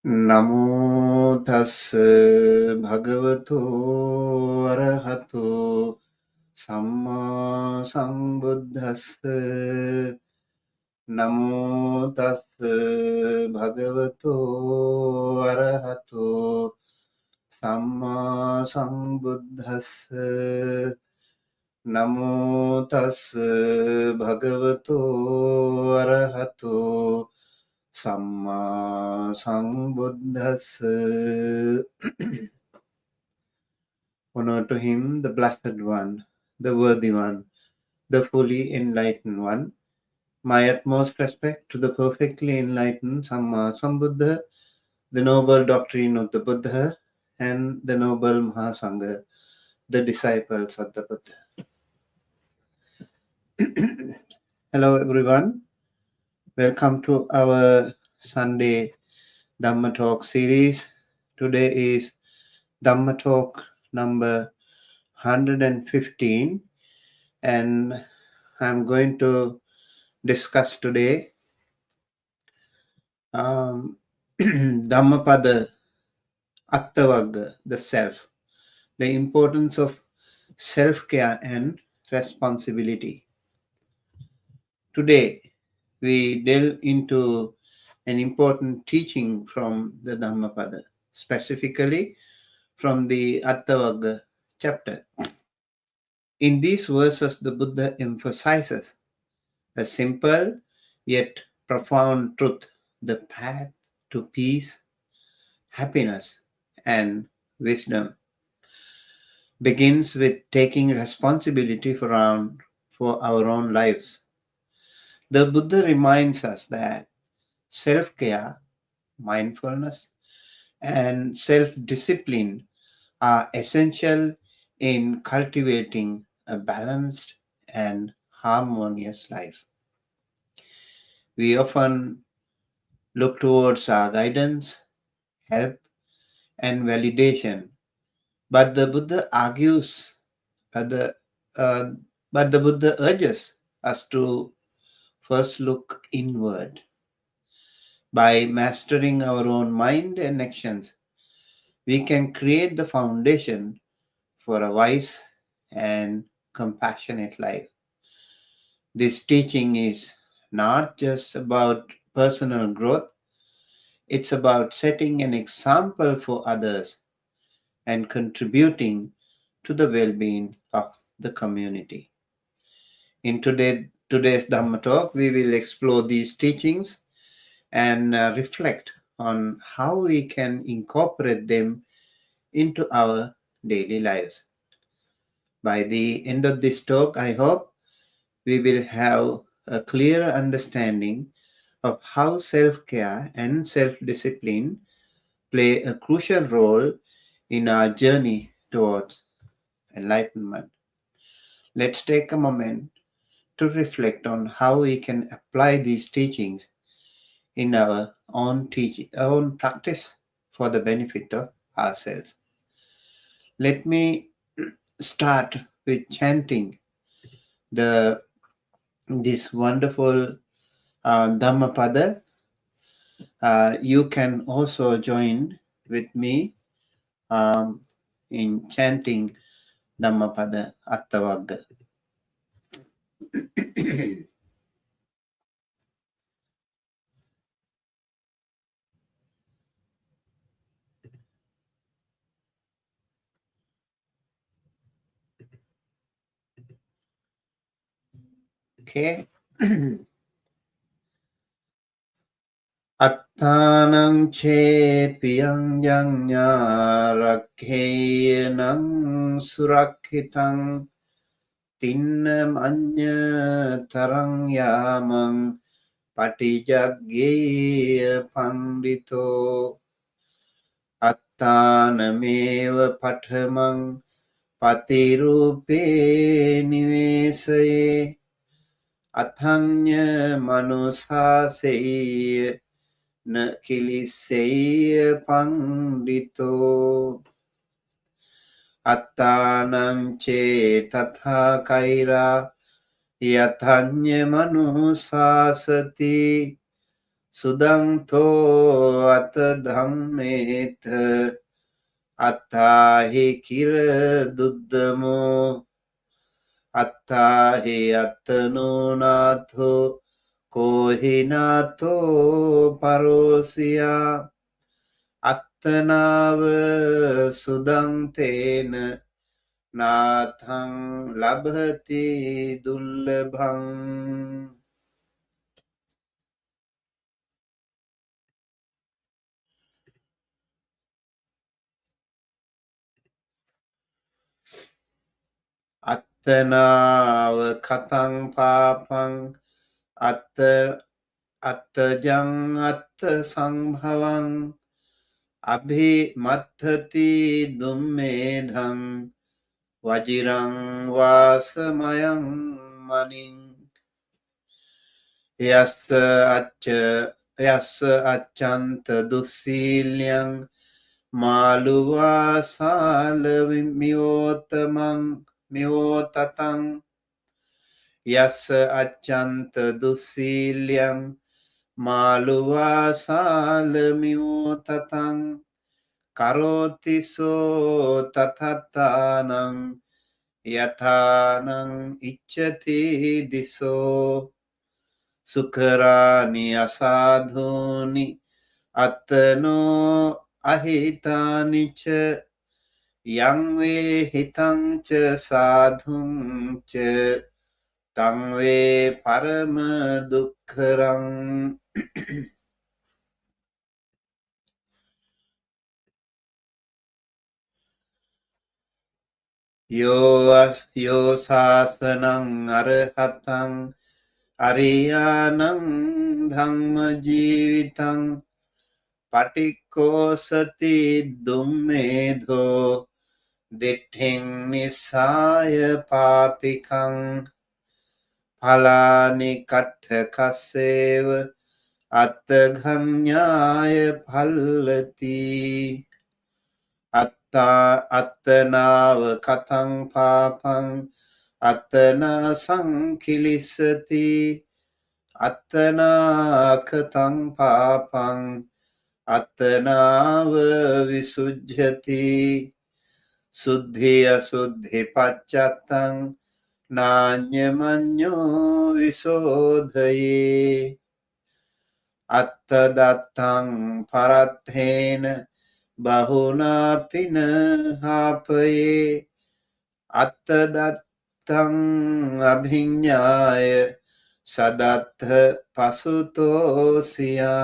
නමෝ තස් භගවතු අරහතු සම්මා සම්බුද්දස්ස නමෝ තස් භගවතු අරහතු සම්මා සම්බුද්දස්ස නමෝ තස් භගවතු අරහතු Samma Sambuddhassa. Honor to him, the Blessed One, the Worthy One, the fully enlightened One. My utmost respect to the perfectly enlightened Samma Sambuddha, the noble doctrine of the Buddha, and the noble Mahasangha, the disciples of the Buddha. Hello everyone. Welcome to our Sunday Dhamma Talk series. Today is Dhamma Talk number 115, and I'm going to discuss today Dhammapada, Atta Vagga, the self, the importance of self-care and responsibility. Today, we delve into an important teaching from the Dhammapada, specifically from the Atta Vagga chapter. In these verses, the Buddha emphasizes a simple yet profound truth: the path to peace, happiness, and wisdom begins with taking responsibility for our own lives. The Buddha reminds us that self-care, mindfulness, and self-discipline are essential in cultivating a balanced and harmonious life. We often look towards our guidance, help, and validation, but the Buddha urges us to first look inward. By mastering our own mind and actions, we can create the foundation for a wise and compassionate life. This teaching is not just about personal growth, it's about setting an example for others and contributing to the well-being of the community. In today's Dhamma Talk, we will explore these teachings and reflect on how we can incorporate them into our daily lives. By the end of this talk, I hope we will have a clearer understanding of how self-care and self-discipline play a crucial role in our journey towards enlightenment. Let's take a moment to reflect on how we can apply these teachings in our own practice for the benefit of ourselves. Let me start with chanting this wonderful Dhammapada. You can also join with me in chanting Dhammapada Atta Vagga. Okay. Attanang che piyang janya rakheyanang surakhitang tinnam anya tarang yamang patijaggeya pandito attanameva pathamang patirupe nivesaye athanya manusaseye na kiliseye pandito attanang che tatha kaira yathanya manusasati Sudanto Atta Dhammetha Attahi Kira Duddamo Attahi Attano Natho Kohinato Parosia Attanava Sudantena Nathang Labhati Dullabhang. Attanav Katang Papang Atta Attajang Atta Sambhavang Abhi Mathati Dummedhang Vajirang Vasamayang Maning Yassa Achanta Dusilyang Maluva Salavimyotamang Myotatang Yassa Achanta Dusilyang Maluva Salamyotatang Karotiso Tatatanang Yatanang Ichati Diso Sukharani Asadhuni Attano Ahitani Cha Yang ve hitang cha sadhum cha tang ve parama dukkharang. Yo sasanang arhatang ariyanang dhamma jivitang patikko sati dummedho ditthing nisaya papikang Phalani katthakaseva attaghamyaya phallati attanav kathang papang attana sankilisati attana kathang papang attanav visujjati suddhi asuddhi paccatang Nāñyamanyo visodhaye attadattang parathena bahuna pina hapaye attadattang abhiññāya sadattha pasutosya.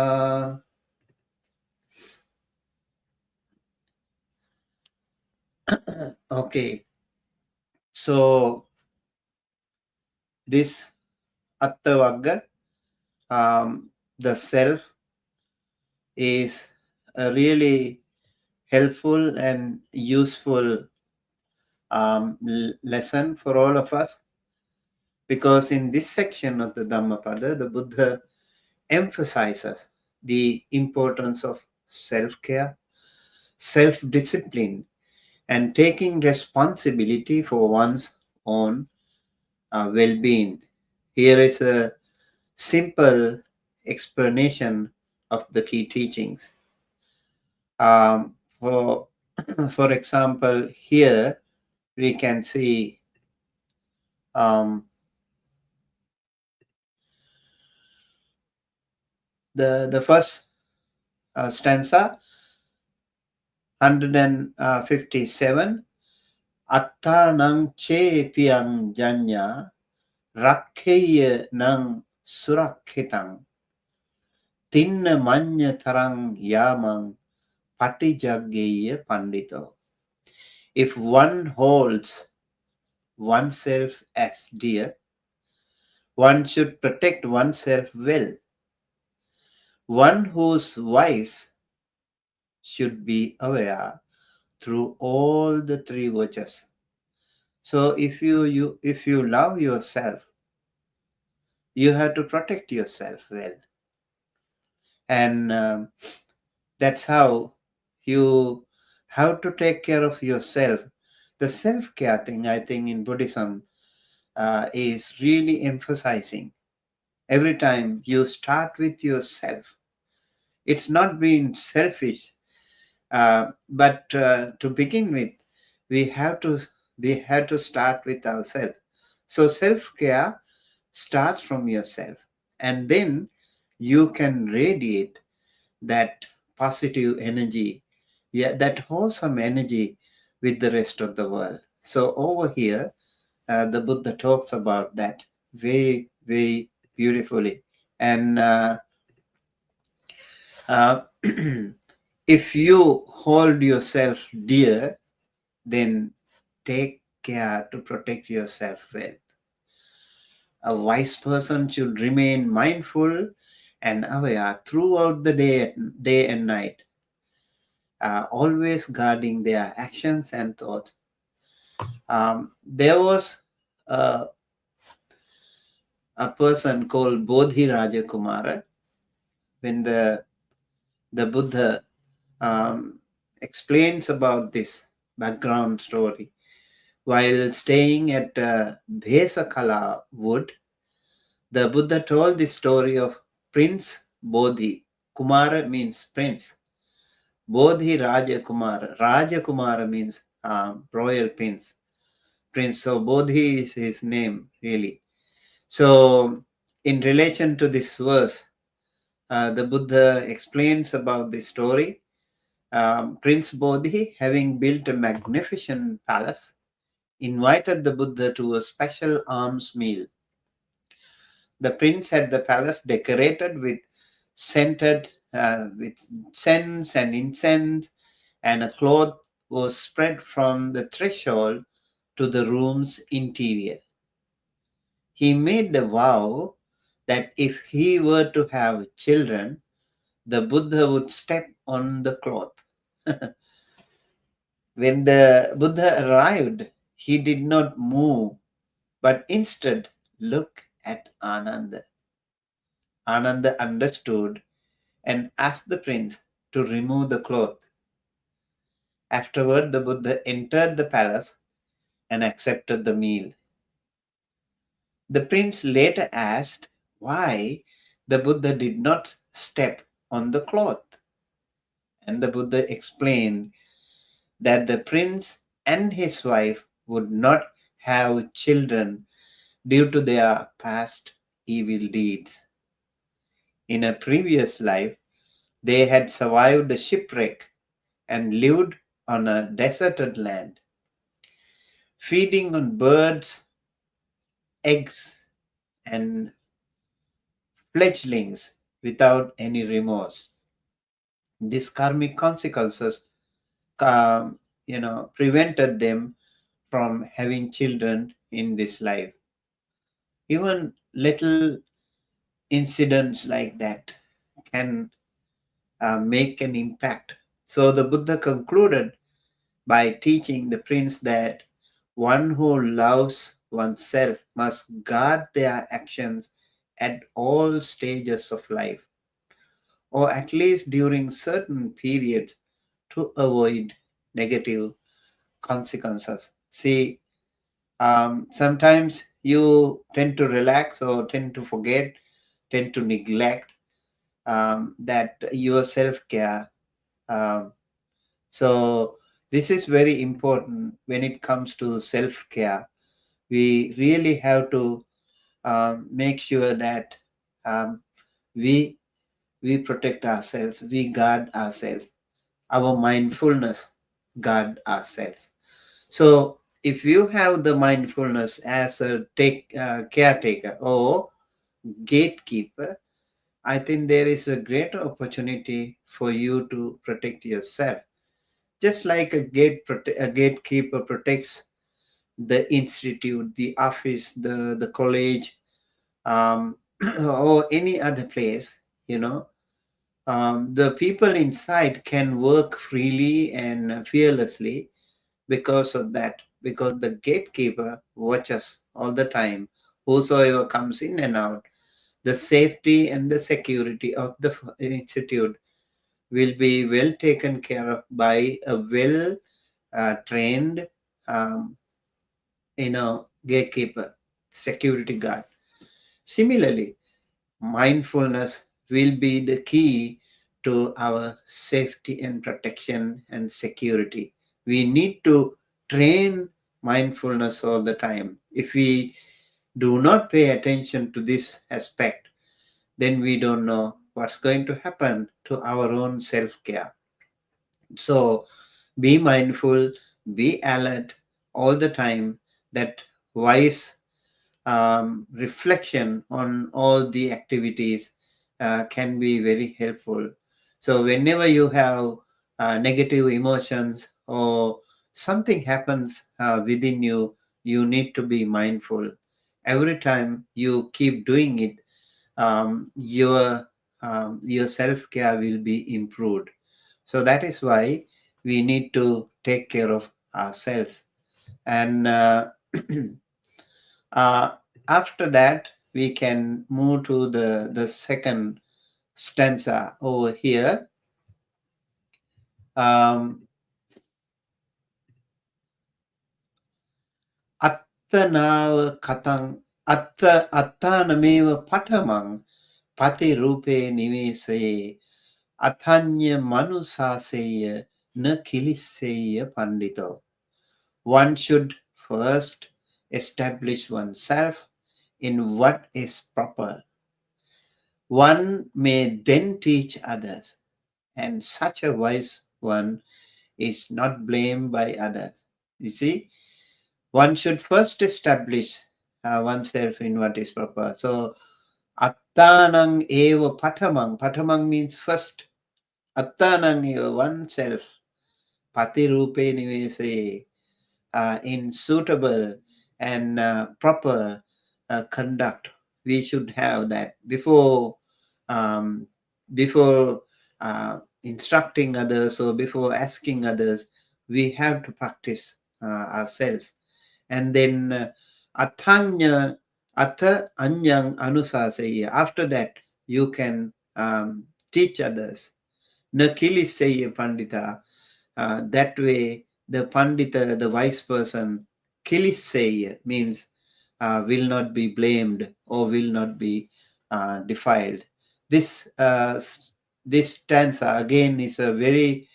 Okay, so this Atta Vagga, the self, is a really helpful and useful lesson for all of us, because in this section of the Dhammapada, the Buddha emphasizes the importance of self-care, self-discipline, and taking responsibility for one's own well-being. Here is a simple explanation of the key teachings. For for example, here we can see the first stanza, 157. Atta nang che piang janya rakheya nang surakhitang tinna manya tarang yamang patijaggeya pandito. If one holds oneself as dear, one should protect oneself well. One who's wise should be aware through all the three virtues. So if you love yourself, you have to protect yourself well, and that's how you have to take care of yourself. The self-care thing, I think, in Buddhism is really emphasizing. Every time you start with yourself, It's not being selfish, but to begin with, we have to we have to start with ourselves. So self care starts from yourself, and then you can radiate that positive energy, yeah, that wholesome energy with the rest of the world. So over here, the Buddha talks about that very, very beautifully. And uh, if you hold yourself dear, then take care to protect yourself well. A wise person should remain mindful and aware throughout the day and night, always guarding their actions and thoughts. There was a, a person called Bodhi Raja Kumara. When the Buddha explains about this background story, while staying at Bhesakala wood, the Buddha told the story of Prince Bodhi. Kumara means prince. Bodhi Raja Kumara. Raja Kumara means royal prince. Prince. So Bodhi is his name, really. So, in relation to this verse, the Buddha explains about the story. Prince Bodhi, having built a magnificent palace, invited the Buddha to a special alms meal. The prince had the palace decorated with scents and incense, and a cloth was spread from the threshold to the room's interior. He made the vow that if he were to have children, the Buddha would step on the cloth. When the Buddha arrived, he did not move, but instead looked at Ananda. Ananda understood and asked the prince to remove the cloth. Afterward, the Buddha entered the palace and accepted the meal. The prince later asked why the Buddha did not step on the cloth. And the Buddha explained that the prince and his wife would not have children due to their past evil deeds. In a previous life, they had survived a shipwreck and lived on a deserted land, feeding on birds, eggs, and fledglings without any remorse. These karmic consequences, prevented them from having children in this life. Even little incidents like that can make an impact. So the Buddha concluded by teaching the prince that one who loves oneself must guard their actions at all stages of life, or at least during certain periods, to avoid negative consequences. See, sometimes you tend to relax or tend to forget, tend to neglect that your self care. Um, so, this is very important when it comes to self care. We really have to make sure that um, we we protect ourselves, we guard ourselves, our mindfulness guard ourselves. So if you have the mindfulness as a caretaker or gatekeeper, I think there is a greater opportunity for you to protect yourself. Just like a gatekeeper protects the institute, the office, the college, or any other place, the people inside can work freely and fearlessly because of that, because the gatekeeper watches all the time whosoever comes in and out. The safety and the security of the institute will be well taken care of by a well trained um, gatekeeper, security guard. Similarly, mindfulness will be the key to our safety and protection and security. We need to train mindfulness all the time. If we do not pay attention to this aspect, then we don't know what's going to happen to our own self care. So be mindful, be alert all the time. That wise reflection on all the activities can be very helpful. So, whenever you have negative emotions or something happens within you, you need to be mindful. Every time you keep doing it, your self care will be improved. So that is why we need to take care of ourselves. And uh, after that, we can move to the second stanza over here. Um, Attanav katang attanameva patamang pati rupe nivesaye atanya manusaseya na kiliseya pandito. One should first establish oneself in what is proper. One may then teach others, and such a wise one is not blamed by others. You see, one should first establish oneself in what is proper. So, attanang eva patamang. Patamang means first. Attanang eva oneself. Pati rupe nivese. In suitable and proper conduct. We should have that um, before instructing others or before asking others. We have to practice ourselves, and then athanya atha anyang anusaseya. After that, you can teach others. Nakili seya pandita. That way, the Pandita, the wise person, Kilisseya means will not be blamed or will not be defiled. This this stanza again is a very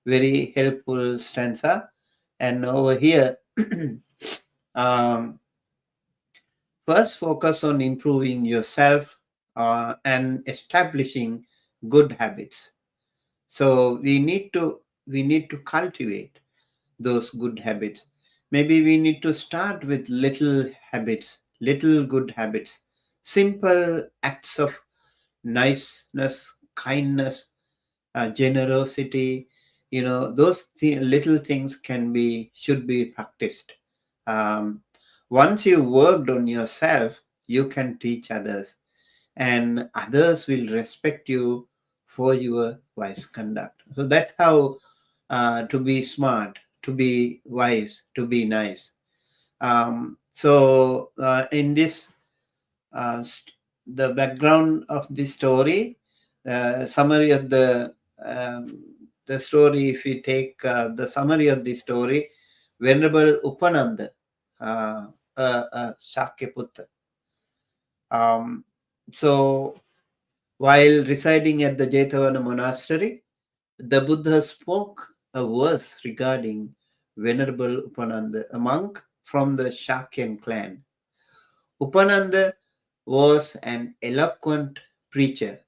very helpful stanza, and over here, um, first focus on improving yourself and establishing good habits. So we need to cultivate those good habits. Maybe we need to start with little habits, little good habits, simple acts of niceness, kindness, generosity. Those little things should be practiced. Um, Once you worked on yourself, you can teach others, and others will respect you for your wise conduct. So that's how to be smart, to be wise, to be nice. In this, the background of this story, summary of the story. If we take the summary of the story, Venerable Upananda, Shakyaputta. So while residing at the Jetavana monastery, the Buddha spoke a verse regarding Venerable Upananda, a monk from the Shakyan clan. Upananda was an eloquent preacher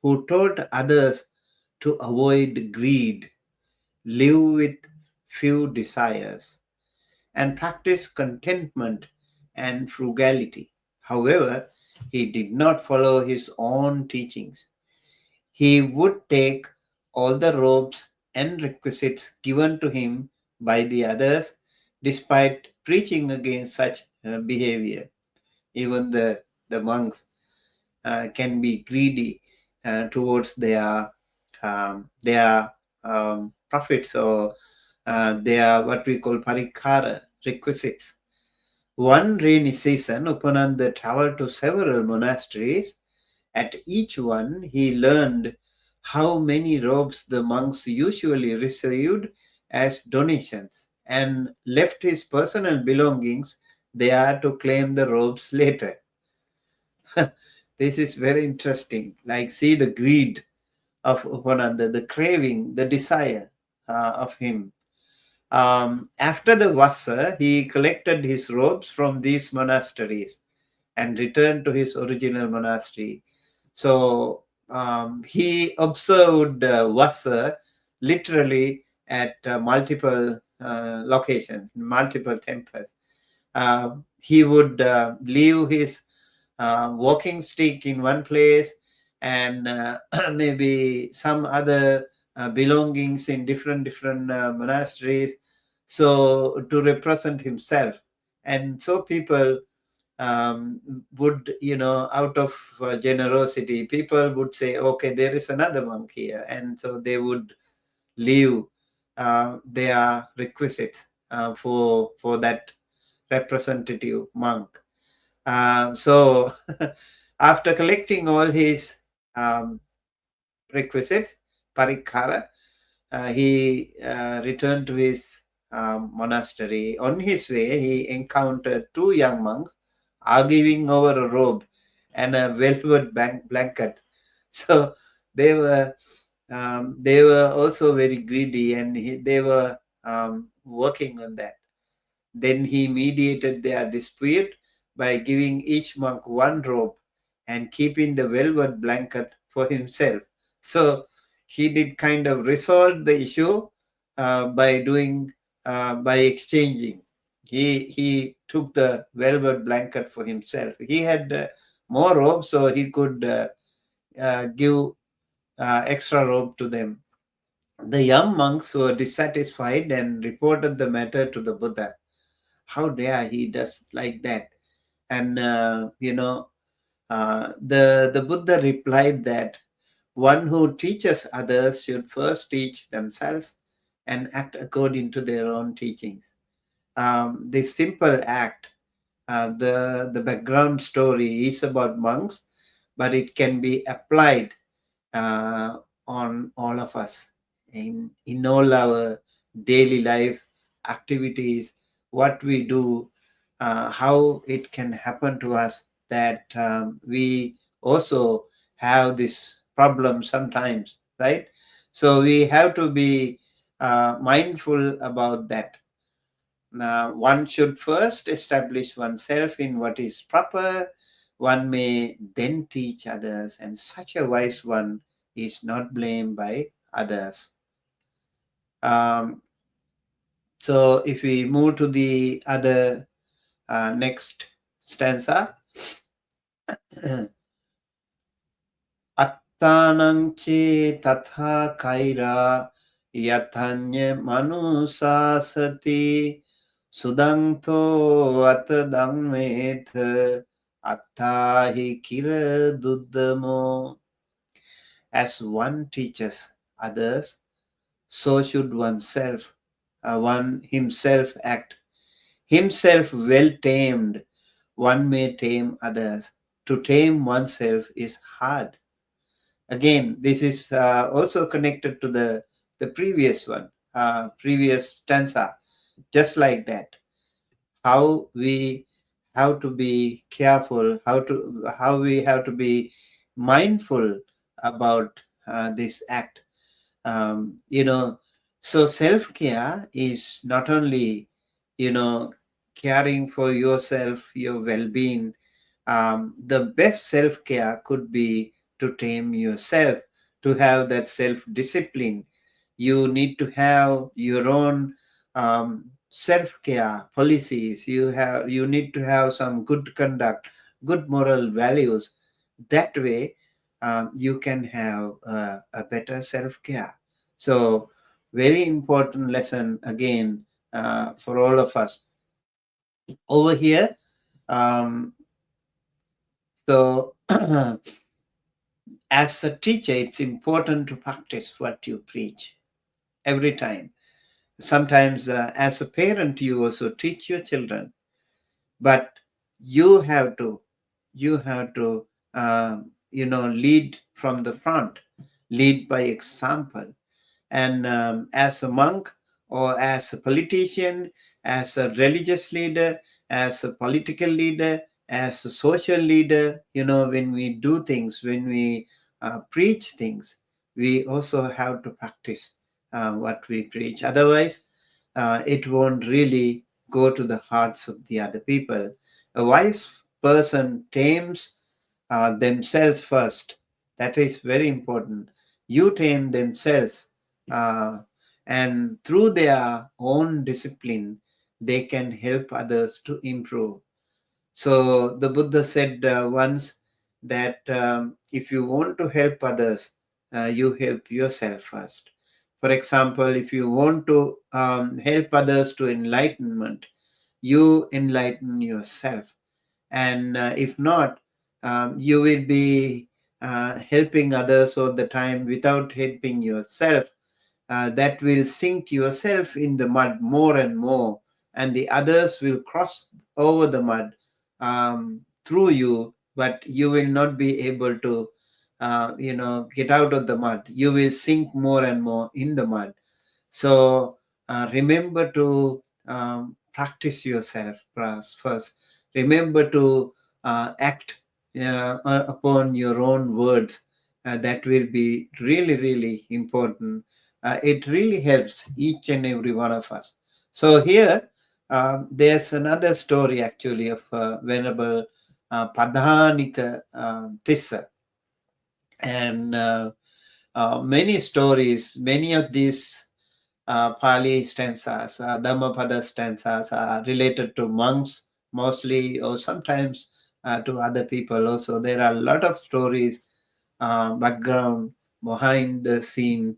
who taught others to avoid greed, live with few desires, and practice contentment and frugality. However, he did not follow his own teachings. He would take all the robes and requisites given to him by the others, despite preaching against such behavior. Even the monks can be greedy towards their profits, or their what we call parikara requisites. One rainy season, Upananda traveled to several monasteries. At each one, he learned how many robes the monks usually received as donations and left his personal belongings there to claim the robes later. This is very interesting. Like, see the greed of Upananda, the craving, the desire of him. After the Vasa, he collected his robes from these monasteries and returned to his original monastery. So he observed Vasa literally at multiple locations, multiple temples. He would leave his walking stick in one place and maybe some other belongings in different monasteries, so to represent himself. And so people um, would, out of generosity, people would say, okay, there is another monk here, and so they would leave their requisites for that representative monk. So after collecting all his um, requisites, parikara, he returned to his monastery. On his way, he encountered two young monks arguing over a robe and a velvet blanket. So they were also very greedy, and they were working on that. Then he mediated their dispute by giving each monk one robe and keeping the velvet blanket for himself. So he did kind of resolve the issue by exchanging. He took the velvet blanket for himself. He had more robe, so he could give extra robe to them. The young monks were dissatisfied and reported the matter to the Buddha. How dare he does like that? And the Buddha replied that one who teaches others should first teach themselves and act according to their own teachings. This simple act, the background story is about monks, but it can be applied uh, on all of us in all our daily life activities, what we do, how it can happen to us that we also have this problem sometimes, right? So we have to be mindful about that. One should first establish oneself in what is proper. One may then teach others, and such a wise one is not blamed by others. Um, so, if we move to the other next stanza, Attananche tatha kaira yatanya manusasati Sudanto atadammet attahi kira duddamo. As one teaches others, so should one himself act. Himself well tamed, one may tame others. To tame oneself is hard. Again, this is also connected to the previous one, previous stanza, just like that. How we have to be careful, how we have to be mindful about this act. You know, so self-care is not only, you know, caring for yourself, your well-being. The best self-care could be to tame yourself, to have that self-discipline. You need to have your own self-care policies. You need to have some good conduct, good moral values. That way you can have a better self-care. So very important lesson again for all of us over here. um, so as a teacher, it's important to practice what you preach every time. Sometimes as a parent, you also teach your children, but you have to lead from the front, lead by example. And as a monk or as a politician, as a religious leader, as a political leader, as a social leader, when we do things, when we preach things, we also have to practice what we preach. Otherwise, it won't really go to the hearts of the other people. A wise person tames themselves first. That is very important. You tame themselves, uh, and through their own discipline, they can help others to improve. So the Buddha said once that if you want to help others, you help yourself first. For example, if you want to help others to enlightenment, you enlighten yourself. And if not, you will be helping others all the time without helping yourself. That will sink yourself in the mud more and more, and the others will cross over the mud through you, but you will not be able to get out of the mud. You will sink more and more in the mud. So remember to practice yourself first. Remember to act upon your own words. That will be really, really important. It really helps each and every one of us. So here, there's another story actually of Venerable Padhanika Tissa. And many stories, many of these Pali stanzas, Dhammapada stanzas are related to monks mostly, or sometimes to other people also. There are a lot of stories, background, behind the scene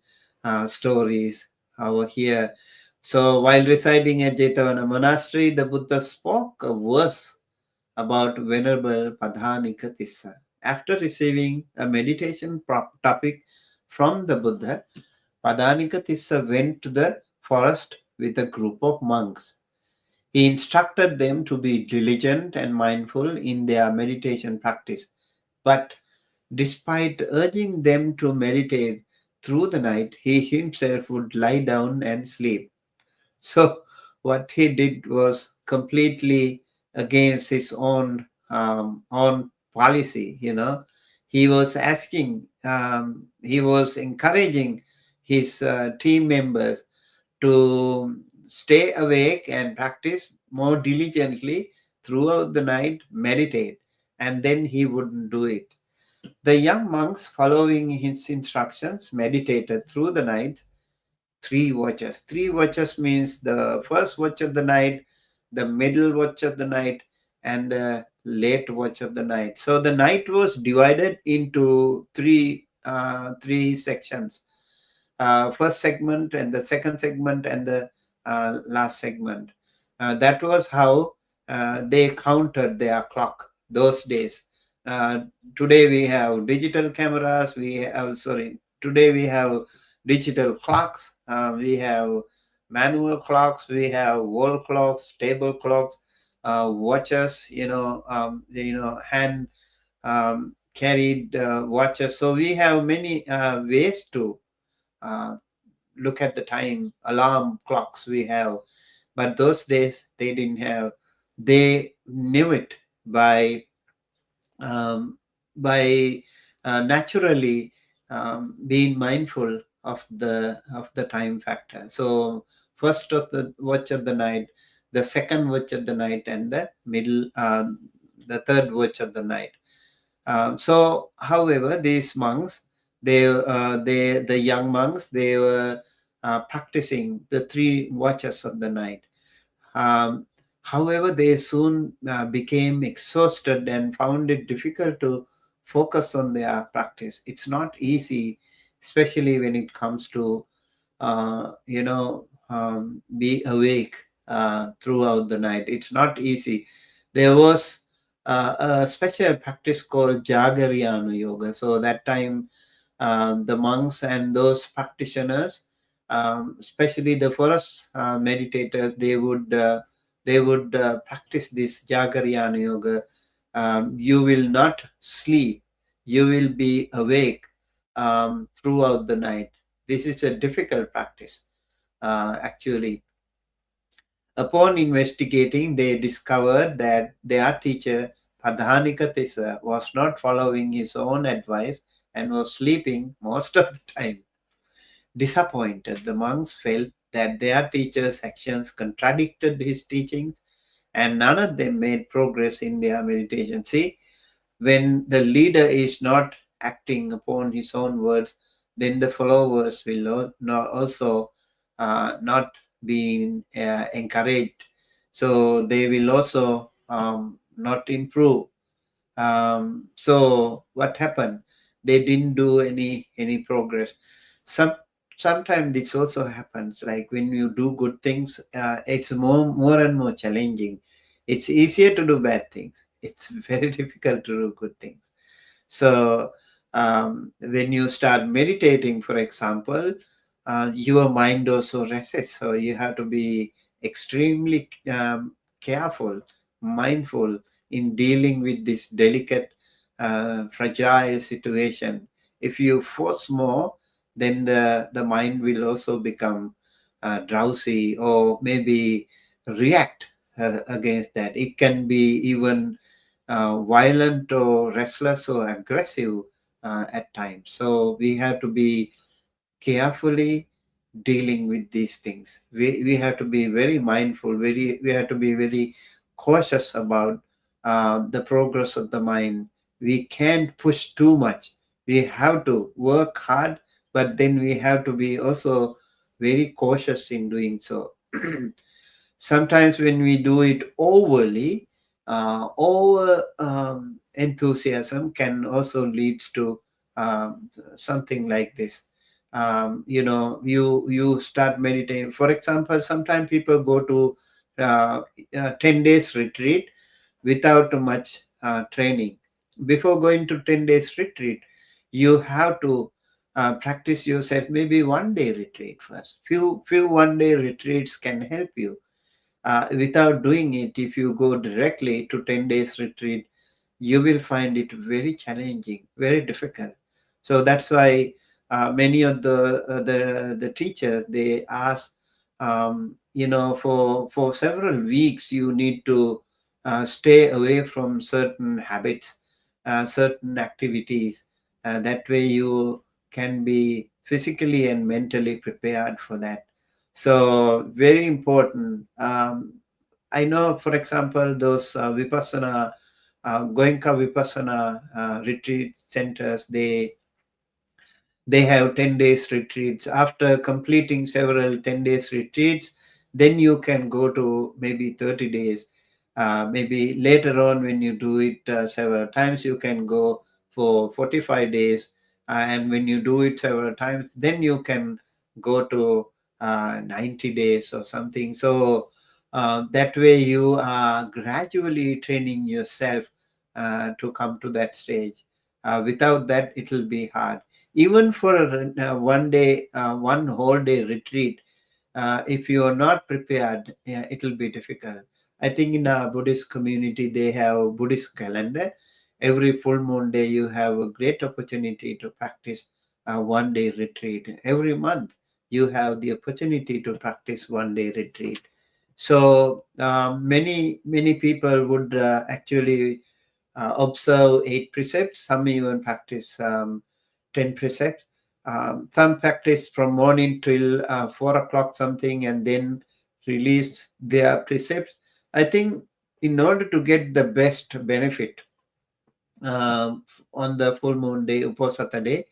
stories over here. So while residing at Jetavana Monastery, the Buddha spoke a verse about Venerable Padhanika Tissa. After receiving a meditation topic from the Buddha, Padhanika Tissa went to the forest with a group of monks. He instructed them to be diligent and mindful in their meditation practice. But despite urging them to meditate through the night, he himself would lie down and sleep. So, what he did was completely against his own policy. He was asking, he was encouraging his team members to stay awake and practice more diligently throughout the night, meditate, and then he wouldn't do it. The young monks, following his instructions, meditated through the night, three watches. Three watches means the first watch of the night, the middle watch of the night, and the late watch of the night. So the night was divided into three sections. First segment and the second segment and the last segment. That was how they counted their clock those days. Uh, Today we have digital cameras. Today we have digital clocks. We have manual clocks. We have wall clocks, table clocks, watches. Hand carried watches. So we have many ways to uh, look at the time. Alarm clocks we have, but those days they didn't have. They knew it by um, naturally being mindful of the time factor. So first of the watch of the night, the second watch of the night, and the middle, the third watch of the night. So, however, these monks, the young monks, they were practicing the three watches of the night. Um, However, they soon became exhausted and found it difficult to focus on their practice. It's not easy, especially when it comes to be awake throughout the night. It's not easy. There was a special practice called Jagaryana Yoga. So that time, the monks and those practitioners, especially the forest meditators, they would practice this Jagaryana Yoga. You will not sleep. You will be awake throughout the night. This is a difficult practice, actually. Upon investigating, they discovered that their teacher, Padhanika Tissa, was not following his own advice and was sleeping most of the time. Disappointed, the monks felt that their teacher's actions contradicted his teachings, and none of them made progress in their meditation. See, when the leader is not acting upon his own words, then the followers will not also not be encouraged. So they will also not improve. So what happened? They didn't do any progress. Some Sometimes this also happens. Like when you do good things, it's more and more challenging. It's easier to do bad things. It's very difficult to do good things. So when you start meditating, for example, your mind also rests. So you have to be extremely careful, mindful in dealing with this delicate, fragile situation. If you force more, then the mind will also become drowsy, or maybe react against that. It can be even violent or restless or aggressive at times. So we have to be carefully dealing with these things. We have to be very mindful, we have to be very cautious about the progress of the mind. We can't push too much. We have to work hard, but then we have to be also very cautious in doing so. Sometimes when we do it overly, over enthusiasm can also lead to something like this. You start meditating. For example, sometimes people go to 10 days retreat without much training. Before going to 10 days retreat, you have to practice yourself. Maybe 1 day retreat first. Few 1 day retreats can help you. Without doing it, if you go directly to 10 days retreat, you will find it very challenging, very difficult. So that's why many of the teachers, they ask, for several weeks you need to stay away from certain habits, certain activities. That way you can be physically and mentally prepared for that. So very important. I know, for example, those Vipassana, Goenka Vipassana retreat centers, they have 10 days retreats. After completing several 10 days retreats, then you can go to maybe 30 days. Maybe later on, when you do it several times, you can go for 45 days. And when you do it several times, then you can go to 90 days or something. So that way you are gradually training yourself to come to that stage. Without that, it will be hard. Even for one day, one whole day retreat, if you are not prepared, it will be difficult. I think in a Buddhist community, they have Buddhist calendar. Every full moon day, you have a great opportunity to practice a 1 day retreat. Every month, you have the opportunity to practice 1 day retreat. So many people would actually observe 8 precepts. Some even practice 10 precepts. Some practice from morning till 4 o'clock something, and then release their precepts. I think in order to get the best benefit on the full moon day, Uposatha day,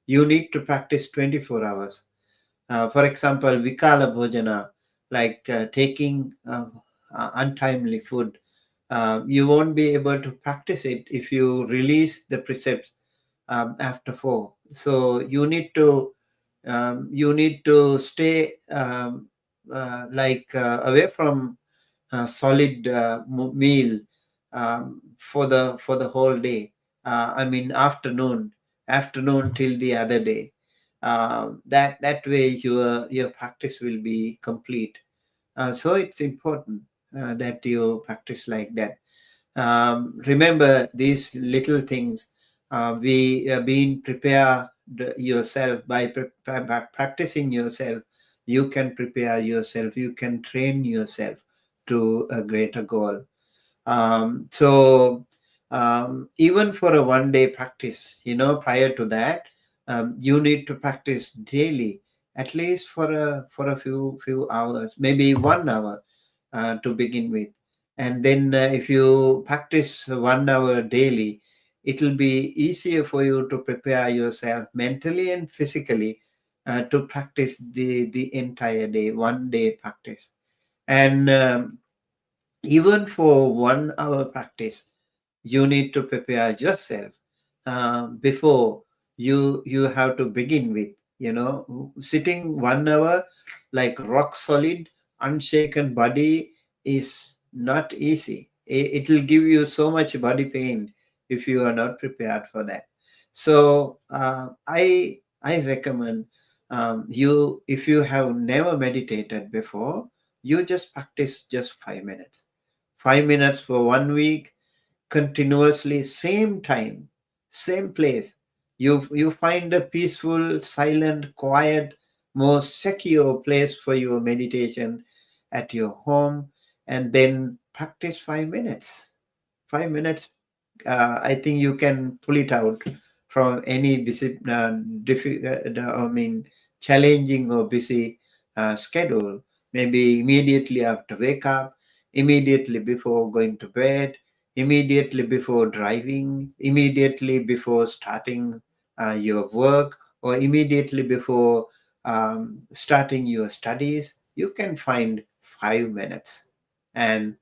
you need to practice 24 hours. For example, Vikala Bhojana, like taking untimely food, you won't be able to practice it if you release the precepts after 4. So you need to stay away from solid meal for the whole day. I mean afternoon till the other day. That way your practice will be complete. So it's important that you practice like that. Remember these little things. We being prepared yourself by practicing yourself. You can prepare yourself. You can train yourself to a greater goal. So Even for a 1 day practice, prior to that, you need to practice daily, at least for a few hours, maybe 1 hour, to begin with. And then if you practice 1 hour daily, it will be easier for you to prepare yourself mentally and physically, to practice the entire day, 1 day practice. And even for 1 hour practice, you need to prepare yourself, before you have to begin with. Sitting 1 hour like rock solid, unshaken body is not easy. It will give you so much body pain if you are not prepared for that. So I recommend, you, if you have never meditated before, you just practice just 5 minutes. 5 minutes for 1 week, continuously, same time, same place. You find a peaceful, silent, quiet, more secure place for your meditation at your home, and then practice 5 minutes. 5 minutes, I think you can pull it out from any challenging or busy schedule. Maybe immediately after wake up, immediately before going to bed, immediately before driving, immediately before starting your work, or immediately before starting your studies. You can find 5 minutes and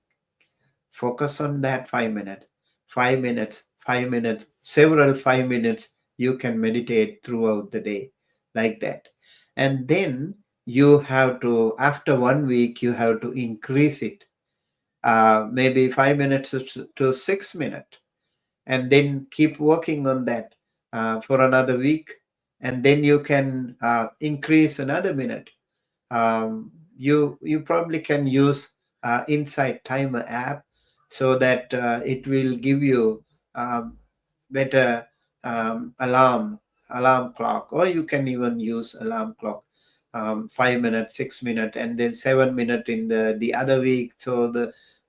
focus on that 5 minutes. 5 minutes, 5 minutes, several 5 minutes. You can meditate throughout the day like that. And then you have to, after 1 week, you have to increase it, maybe 5 minutes to 6 minutes, and then keep working on that for another week. And then you can increase another minute. You probably can use Insight Timer app, so that it will give you um, better alarm clock, or you can even use alarm clock, 5 minutes, 6 minutes, and then 7 minutes in the other week. So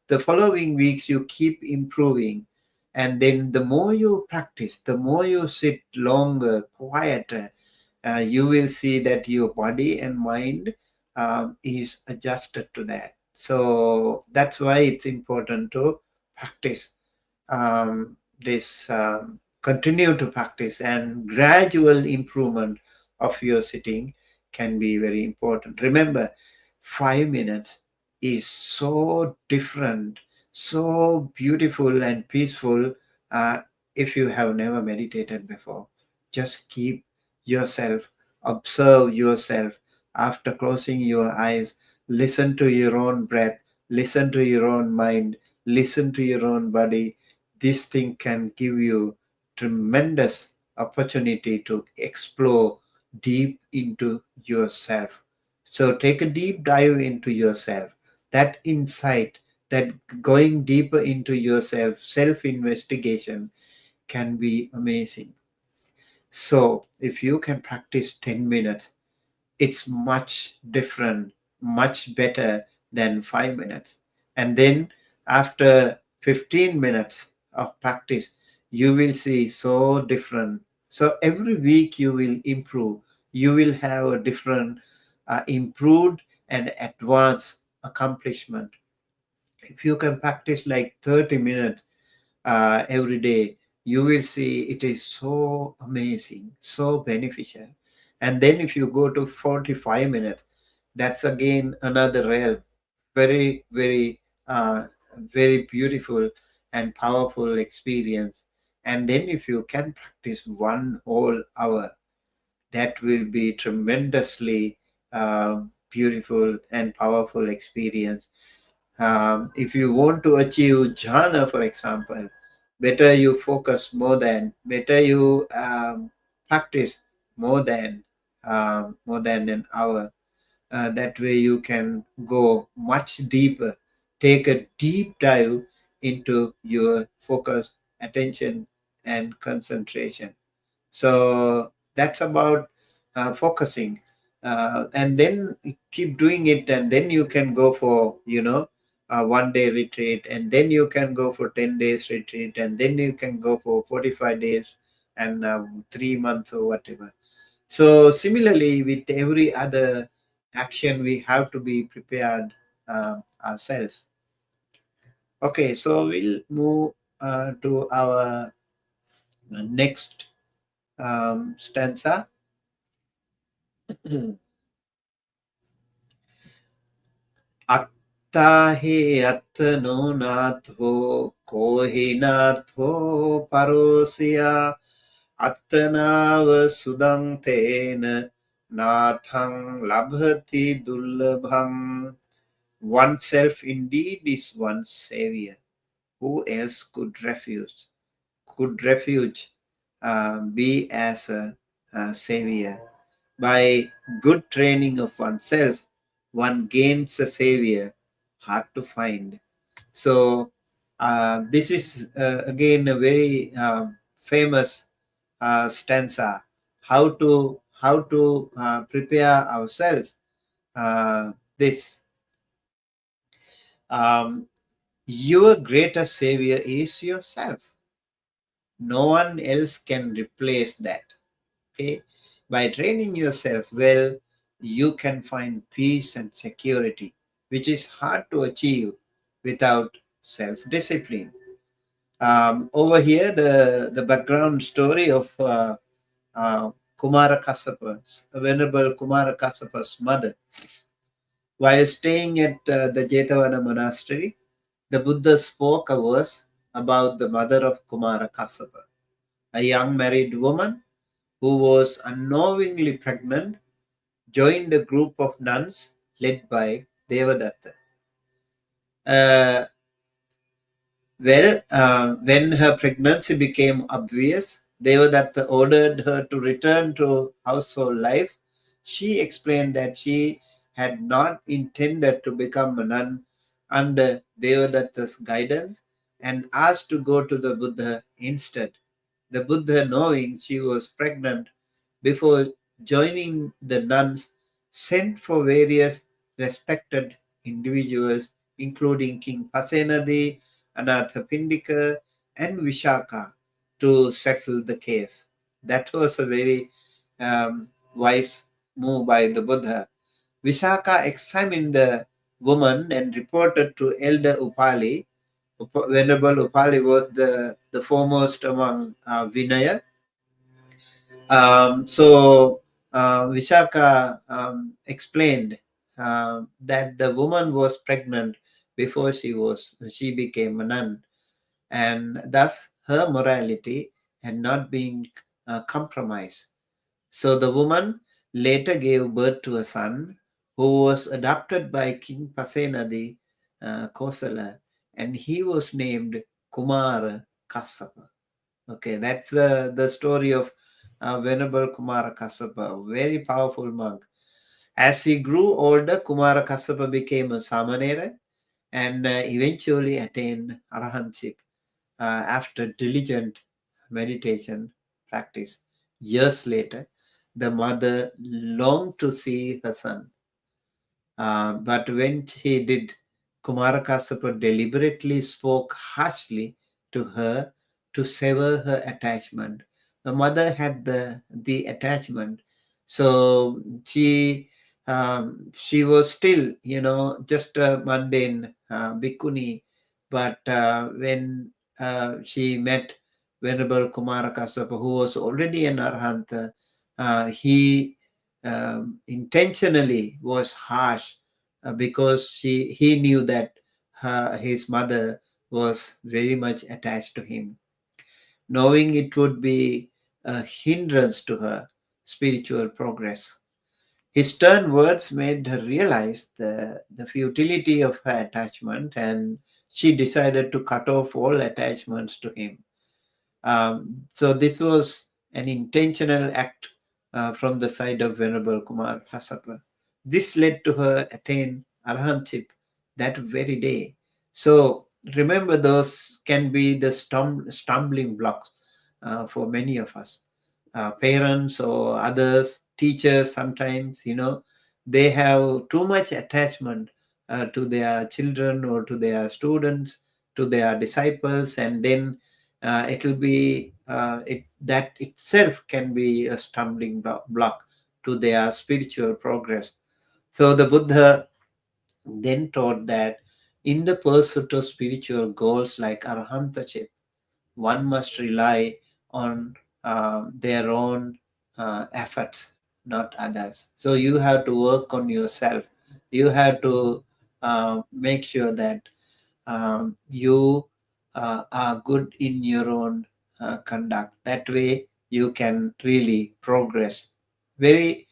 the following weeks you keep improving, and then the more you practice, the more you sit longer, quieter, you will see that your body and mind is adjusted to that. So that's why it's important to practice, this continue to practice, and gradual improvement of your sitting can be very important. Remember, 5 minutes is so different, so beautiful and peaceful. uh, if you have never meditated before, just keep yourself, observe yourself. After closing your eyes, listen to your own breath, listen to your own mind, listen to your own body. This thing can give you tremendous opportunity to explore deep into yourself. So take a deep dive into yourself. That insight, that going deeper into yourself, self investigation, can be amazing. So if you can practice 10 minutes, it's much different, much better than 5 minutes. And then after 15 minutes of practice, you will see so different. So every week you will improve. You will have a different, improved and advanced accomplishment. If you can practice like 30 minutes every day, you will see it is so amazing, so beneficial. And then if you go to 45 minutes, that's again another realm, very, very, very beautiful and powerful experience. And then if you can practice 1 whole hour, that will be tremendously beautiful and powerful experience. If you want to achieve jhana, for example, better you focus more than, better you practice more than an hour. That way you can go much deeper, take a deep dive into your focus, attention, and concentration. So that's about focusing, and then keep doing it, and then you can go for, 1 day retreat, and then you can go for 10 days retreat, and then you can go for 45 days and 3 months or whatever. So similarly, with every other action, we have to be prepared ourselves. Okay, so we'll move to our next stanza. Attahi attano natho kohi natho parosya attanava sudantena nathang labhati dullabham. Oneself indeed is one's savior. Who else could refuge be as a savior? By good training of oneself, one gains a savior, hard to find. So this is again a very famous stanza. How to prepare ourselves. This um, your greatest savior is yourself. No one else can replace that. Okay, by training yourself well, you can find peace and security, which is hard to achieve without self-discipline. Over here, the background story of Kumara Kassapa's Venerable Kumara Kassapa's mother. While staying at the Jetavana monastery, the Buddha spoke a verse about the mother of Kumara Kassapa, a young married woman who was unknowingly pregnant, joined a group of nuns led by Devadatta. Uh, when her pregnancy became obvious, Devadatta ordered her to return to household life. She explained that she had not intended to become a nun under Devadatta's guidance and asked to go to the Buddha instead. The Buddha, knowing she was pregnant before joining the nuns, sent for various respected individuals, including King Pasenadi, Anathapindika, and Vishaka, to settle the case. That was a very wise move by the Buddha. Vishaka examined the woman and reported to Elder Upali. Venerable Upali was the foremost among Vinaya. So Vishaka explained that the woman was pregnant before she became a nun, and thus her morality had not been compromised. So the woman later gave birth to a son who was adopted by King Pasenadi Kosala, and he was named Kumara Kassapa. Okay, that's the story of Venerable Kumara Kassapa, a very powerful monk. As he grew older, Kumara Kassapa became a Samanera and eventually attained arahantship after diligent meditation practice. Years later, the mother longed to see her son, but when he did, Kumarakasapa deliberately spoke harshly to her to sever her attachment. The mother had the attachment, so she was still, just a mundane bhikkhuni. But when she met Venerable Kumarakasapa, who was already an arhant, he intentionally was harsh because he knew that his mother was very much attached to him, knowing it would be a hindrance to her spiritual progress. His stern words made her realize the futility of her attachment, and she decided to cut off all attachments to him. So this was an intentional act from the side of Venerable Kumar Kasapa. This led to her attain arahantship that very day. So remember, those can be the stumbling blocks for many of us. Parents or others, teachers, sometimes, they have too much attachment to their children or to their students, to their disciples, and then it will be that itself can be a stumbling block to their spiritual progress. So the Buddha then taught that in the pursuit of spiritual goals like arahantaship, one must rely on their own efforts, not others. So you have to work on yourself. You have to make sure that you are good in your own conduct. That way, you can really progress. Very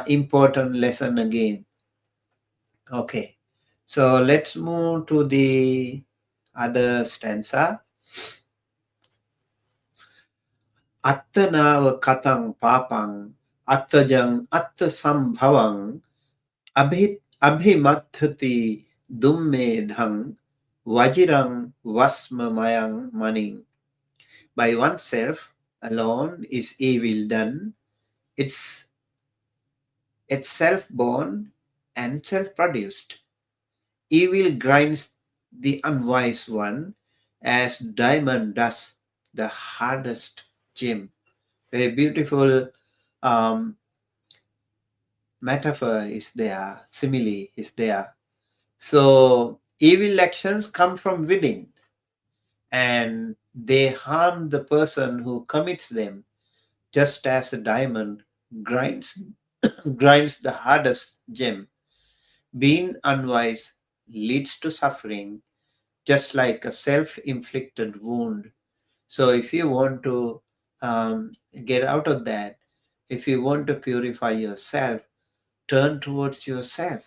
important lesson again. Okay, so let's move to the other stanza. Attanawa katang papang attajang attasambhavang abhimathati dumme dhang vajirang vasmamayang maning. By oneself alone is evil done. It's self-born and self-produced. Evil grinds the unwise one as diamond does the hardest gem. Very beautiful um, metaphor is there, simile is there. So evil actions come from within and they harm the person who commits them, just as a diamond grinds grinds the hardest gem. Being unwise leads to suffering, just like a self-inflicted wound. So if you want to get out of that, if you want to purify yourself, turn towards yourself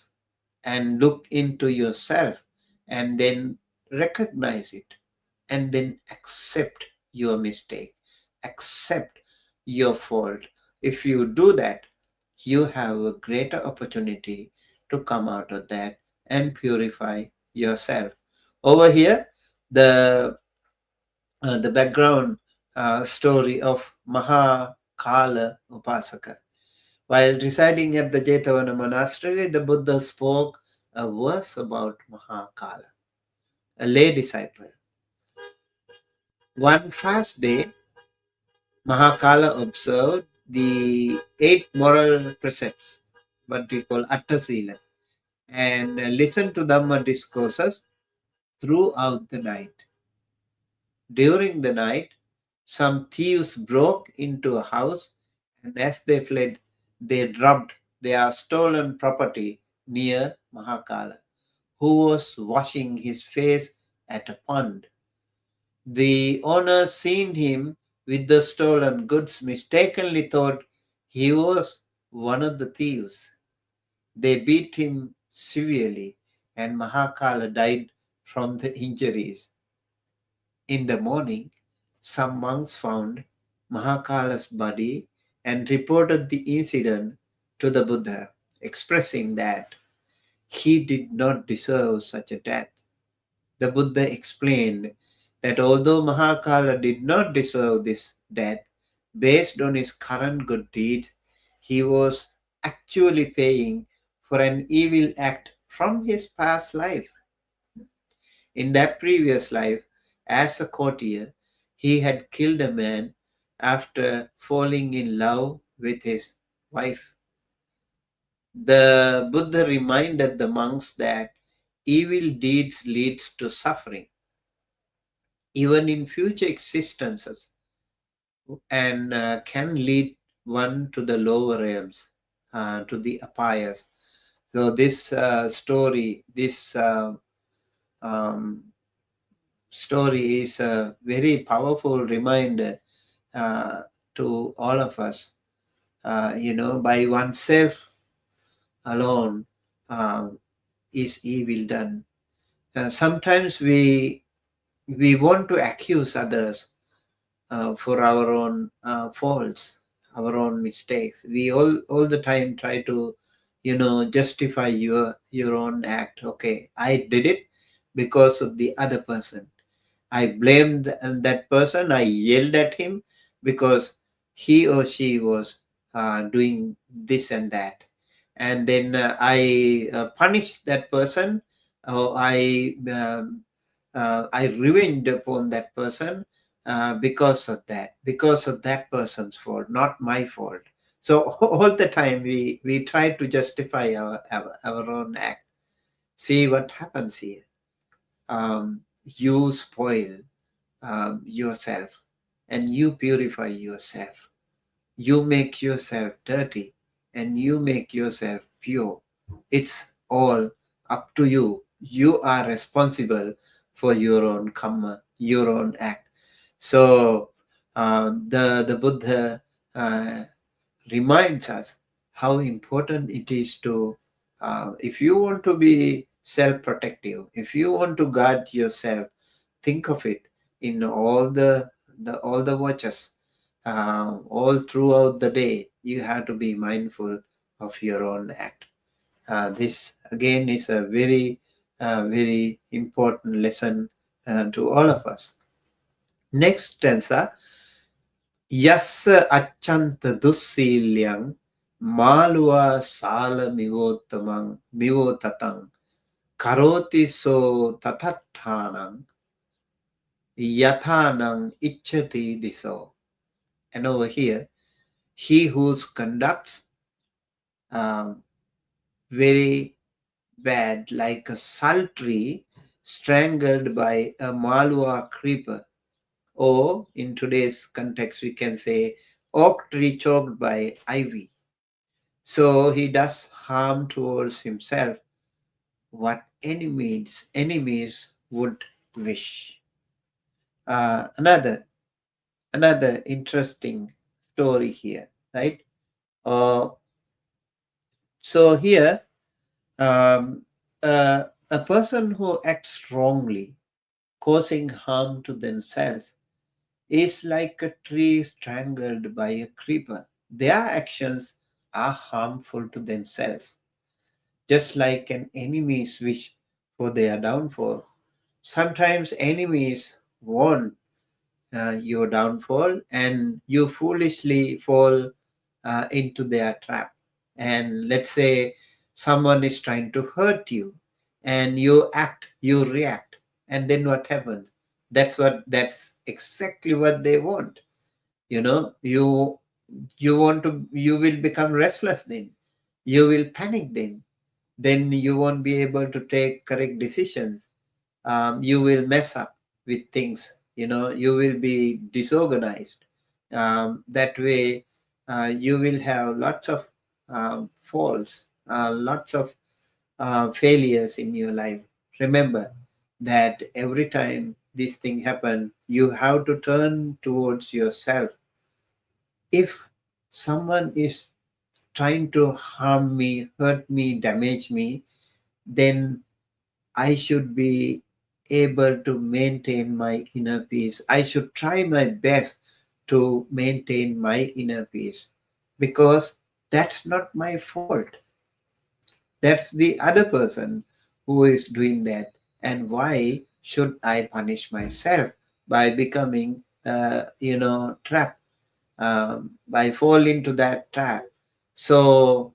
and look into yourself and then recognize it and then accept your mistake, accept your fault. If you do that, you have a greater opportunity to come out of that and purify yourself. Over here, the background story of Mahakala Upasaka. While residing at the Jetavana monastery, the Buddha spoke a verse about Mahakala, a lay disciple. One fast day, Mahakala observed the 8 moral precepts, what we call Atta Sila, and listened to Dhamma discourses throughout the night. During the night, some thieves broke into a house, and as they fled, they dropped their stolen property near Mahakala, who was washing his face at a pond. The owner, seeing him with the stolen goods, mistakenly thought he was one of the thieves. They beat him severely, and Mahakala died from the injuries. In the morning, some monks found Mahakala's body and reported the incident to the Buddha, expressing that he did not deserve such a death. The Buddha explained that although Mahakala did not deserve this death, based on his current good deeds, he was actually paying for an evil act from his past life. In that previous life, as a courtier, he had killed a man after falling in love with his wife. The Buddha reminded the monks that evil deeds leads to suffering, even in future existences, and can lead one to the lower realms, to the apayas. So this um, story is a very powerful reminder uh, to all of us. By oneself alone is evil done. Sometimes we want to accuse others for our own faults, our own mistakes. We all the time try to, justify your own act. Okay, I did it because of the other person. I blamed that person. I yelled at him because he or she was doing this and that. and then I punish that person, or I revenge upon that person, because of that person's fault, not my fault. So all the time we try to justify our own act. See what happens here. You spoil yourself, and you purify yourself. You make yourself dirty, and you make yourself pure. It's all up to you. You are responsible for your own karma, your own act. So the Buddha uh, reminds us how important it is to, if you want to be self-protective, if you want to guard yourself, think of it in all the watches, all throughout the day. You have to be mindful of your own act. This again is a very important lesson to all of us. Next stanza: Yassa achanta dussilyang malua sala mivotatang karoti so tatathanang yathanang ichati diso. And over here, he whose conducts um, very bad, like a sultry strangled by a malua creeper, or in today's context, we can say oak tree choked by ivy. So he does harm towards himself what enemies would wish. Another interesting story here, right? Uh, so here, um, a person who acts wrongly, causing harm to themselves, is like a tree strangled by a creeper. Their actions are harmful to themselves, just like an enemy's wish for their downfall. Sometimes enemies want your downfall, and you foolishly fall into their trap. And let's say someone is trying to hurt you, and you react, and then what happens? That's exactly what they want. You will become restless then. You will panic then you won't be able to take correct decisions. You will mess up with things. You will be disorganized. That way, you will have lots of faults, lots of failures in your life. Remember that every time this thing happen, you have to turn towards yourself. If someone is trying to harm me, hurt me, damage me, then I should be able to maintain my inner peace. I should try my best to maintain my inner peace, because that's not my fault. That's the other person who is doing that. And why should I punish myself by becoming, trapped, by fall into that trap? So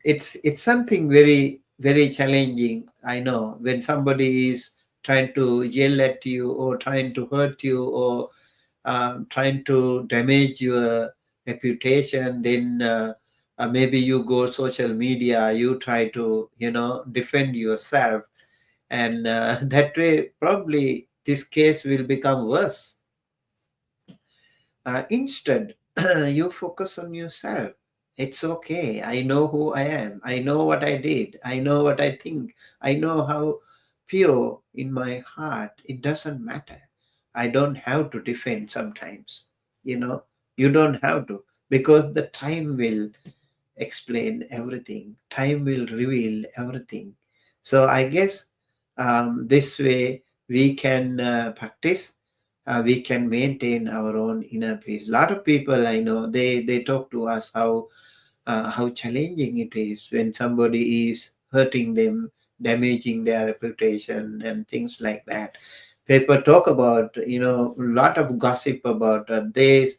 it's something very challenging. I know when somebody is trying to yell at you, or trying to hurt you, or trying to damage your reputation, then maybe you go social media, you try to defend yourself, and that way probably this case will become worse. Instead, you focus on yourself. It's okay. I know who I am. I know what I did. I know what I think. I know how pure in my heart. It doesn't matter. I don't have to defend sometimes. You know, you don't have to, because the time will explain everything. Time will reveal everything. So I guess this way we can practice. We can maintain our own inner peace. A lot of people I know, they talk to us how challenging it is when somebody is hurting them, damaging their reputation, and things like that. People talk about, a lot of gossip about this.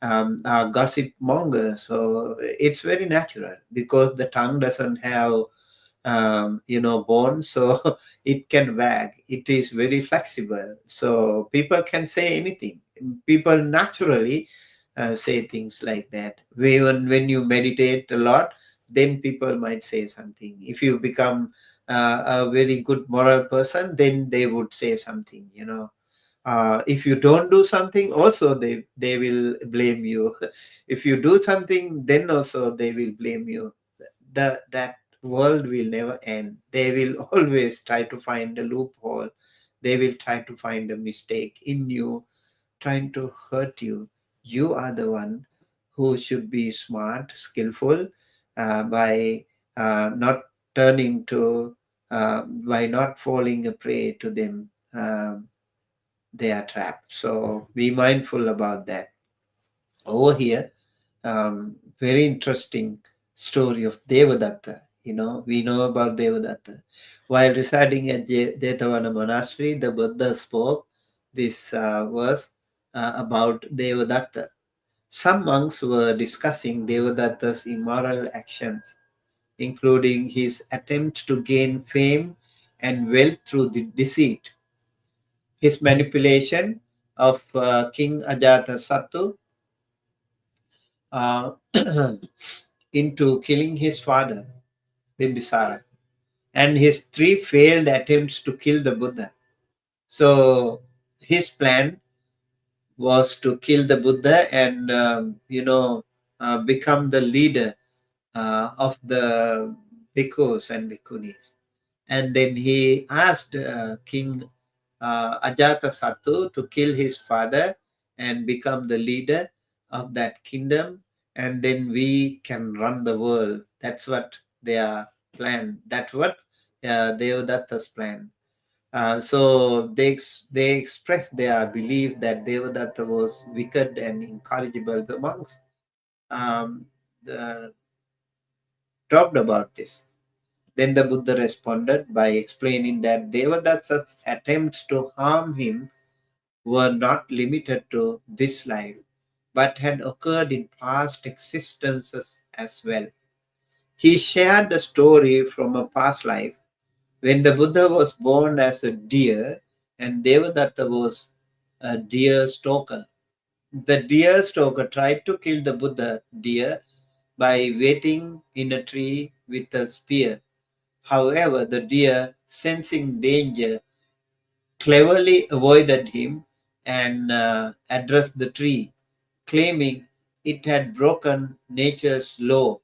a gossip monger. So it's very natural because the tongue doesn't have bone, so it can wag. It is very flexible, so people can say anything. People naturally say things like that. When you meditate a lot, then people might say something. If you become a very good moral person, then they would say something, if you don't do something, also they will blame you. If you do something, then also they will blame you. That world will never end. They will always try to find a loophole. They will try to find a mistake in you, trying to hurt you. You are the one who should be smart, skillful, by not turning to by not falling a prey to them. They are trapped. So be mindful about that. Over here, very interesting story of Devadatta. We know about Devadatta. While residing at Jetavana Monastery, the Buddha spoke this verse about Devadatta. Some monks were discussing Devadatta's immoral actions, including his attempt to gain fame and wealth through deceit, his manipulation of King Ajatasattu uh, into killing his father, Bimbisara, and his three failed attempts to kill the Buddha. So his plan was to kill the Buddha and, become the leader of the bhikkhus and bhikkhunis. And then he asked King Ajatasattu to kill his father and become the leader of that kingdom, and then we can run the world. That's what their plan. That's what Devadatta's plan. So they expressed their belief that Devadatta was wicked and incorrigible. The monks um, the, talked about this. Then the Buddha responded by explaining that Devadatta's attempts to harm him were not limited to this life, but had occurred in past existences as well. He shared a story from a past life when the Buddha was born as a deer and Devadatta was a deer stalker. The deer stalker tried to kill the Buddha deer by waiting in a tree with a spear. However, the deer, sensing danger, cleverly avoided him and addressed the tree, claiming it had broken nature's law.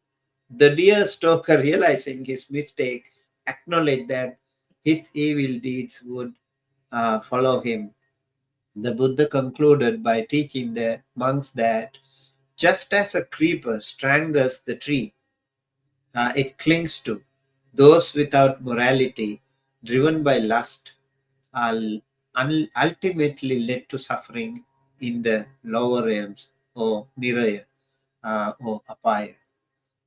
The deer stalker, realizing his mistake, acknowledged that his evil deeds would follow him. The Buddha concluded by teaching the monks that just as a creeper strangles the tree it clings to, those without morality, driven by lust, are ultimately led to suffering in the lower realms or niraya or apaya.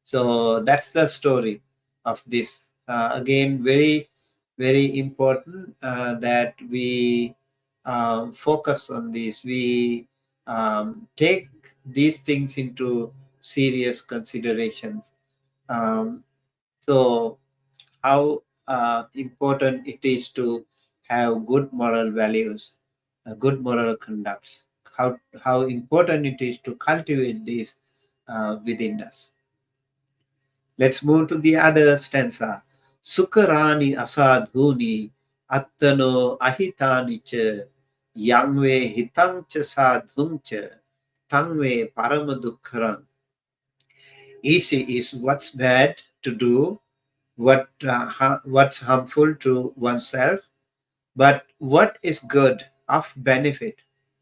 So that's the story of this. Again, very, very important that we focus on this. We take these things into serious considerations. Um, so, how important it is to have good moral values, good moral conducts. How important it is to cultivate this within us. Let's move to the other stanza. Sukarani asadhuni attano ahitani cha yangve hitancha sadhuncha tangve paramadukharam. Easy is what's bad to do, what's harmful to oneself, but what is good of benefit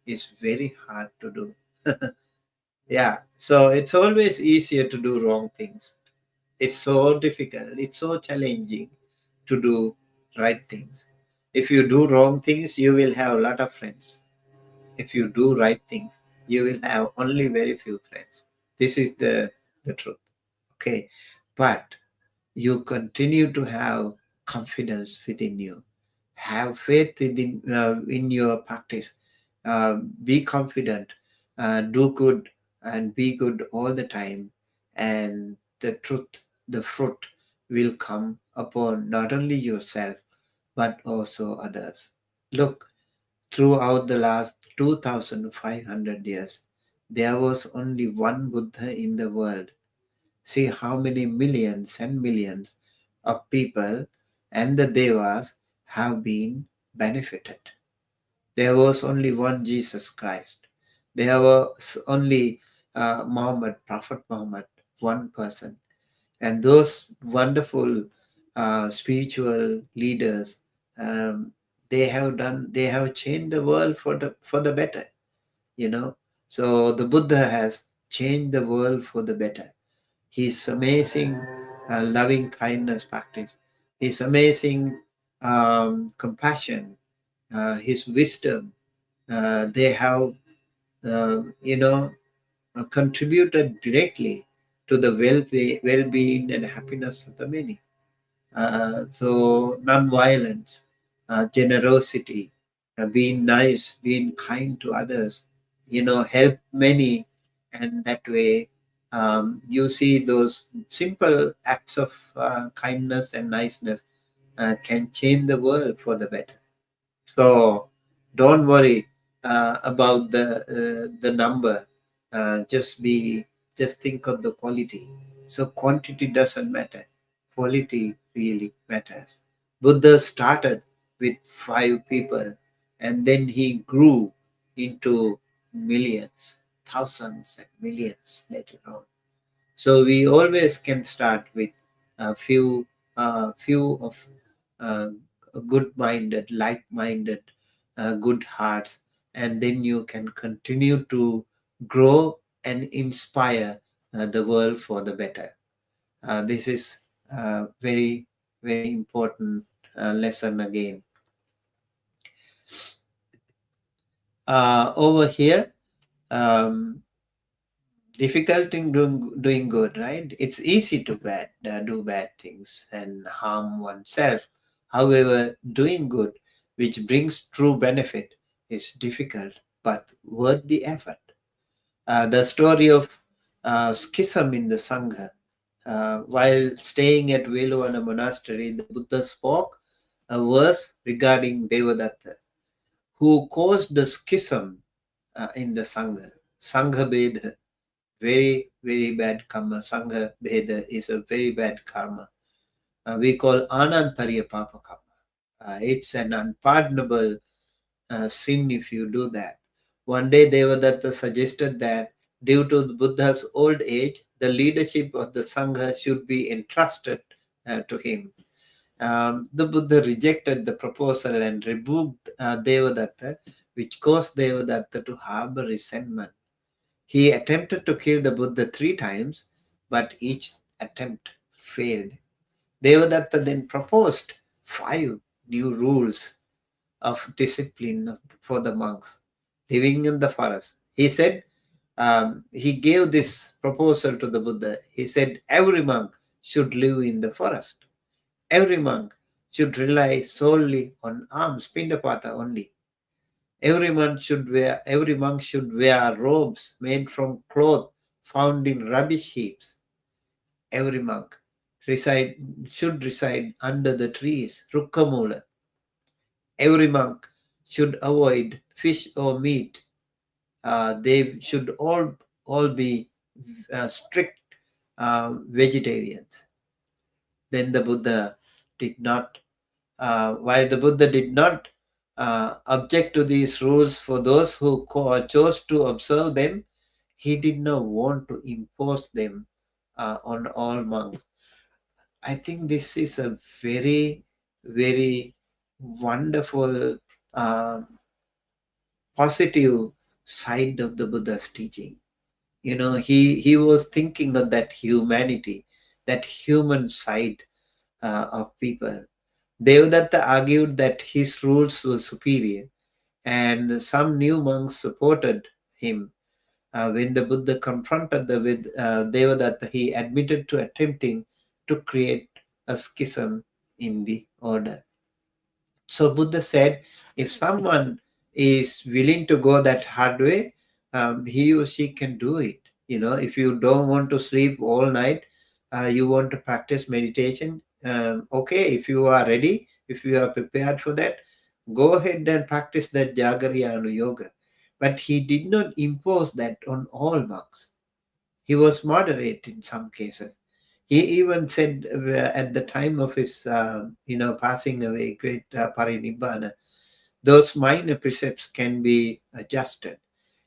is very hard to do. Yeah, so it's always easier to do wrong things. It's so difficult, it's so challenging to do right things. If you do wrong things, you will have a lot of friends. If you do right things, you will have only very few friends. This is the truth. Okay. But you continue to have confidence within you. Have faith in your practice. Be confident. Do good. and be good all the time, and the truth, the fruit will come upon not only yourself but also others. Look, throughout the last 2500 years, there was only one Buddha in the world. See how many millions and millions of people and the Devas have been benefited. There was only one Jesus Christ. There was only Muhammad, Prophet Muhammad, one person. And those wonderful spiritual leaders, they have changed the world for the better, you know. So the Buddha has changed the world for the better. His amazing loving kindness practice, his amazing compassion, his wisdom, they have, you know, contributed directly to the well-being and happiness of the many. So non-violence, generosity, being nice, being kind to others, help many, and that way you see those simple acts of kindness and niceness can change the world for the better. So don't worry about the number. Just think of the quality. So quantity doesn't matter. Quality really matters. Buddha started with 5 people, and then he grew into millions, thousands, and millions later on. So we always can start with a few of uh, good-minded, like-minded, good hearts, and then you can continue to grow and inspire the world for the better. This is very, very important lesson again. Over here, um, difficult in doing good, right? It's easy to do bad things and harm oneself. However, doing good, which brings true benefit, is difficult but worth the effort. The story of schism in the Sangha. While staying at Veluvana Monastery, the Buddha spoke a verse regarding Devadatta, who caused the schism in the Sangha. Sangha Beda, very, very bad karma. Sangha Beda is a very bad karma. We call Anantariya Papa karma. It's an unpardonable sin if you do that. One day Devadatta suggested that due to the Buddha's old age, the leadership of the Sangha should be entrusted to him. The Buddha rejected the proposal and rebuked Devadatta, which caused Devadatta to harbor resentment. He attempted to kill the Buddha 3 times, but each attempt failed. Devadatta then proposed 5 new rules of discipline for the monks living in the forest. He said, he gave this proposal to the Buddha. He said, every monk should live in the forest. Every monk should rely solely on alms, pindapata only. Every monk should wear robes made from cloth found in rubbish heaps. Every monk reside should reside under the trees, rukkamula. Every monk should avoid fish or meat. They should all be strict vegetarians. Then the Buddha did not, while the Buddha did not object to these rules for those who chose to observe them, he did not want to impose them on all monks. I think this is a very, very wonderful, positive side of the Buddha's teaching. He was thinking of that humanity, that human side of people. Devadatta argued that his rules were superior, and some new monks supported him. When the Buddha confronted with Devadatta, he admitted to attempting to create a schism in the order. So Buddha said, if someone is willing to go that hard way, he or she can do it. If you don't want to sleep all night, you want to practice meditation, okay, if you are ready, if you are prepared for that, go ahead and practice that Jagarayana yoga. But he did not impose that on all monks. He was moderate in some cases. He even said at the time of his, passing away, great parinibbana, those minor precepts can be adjusted,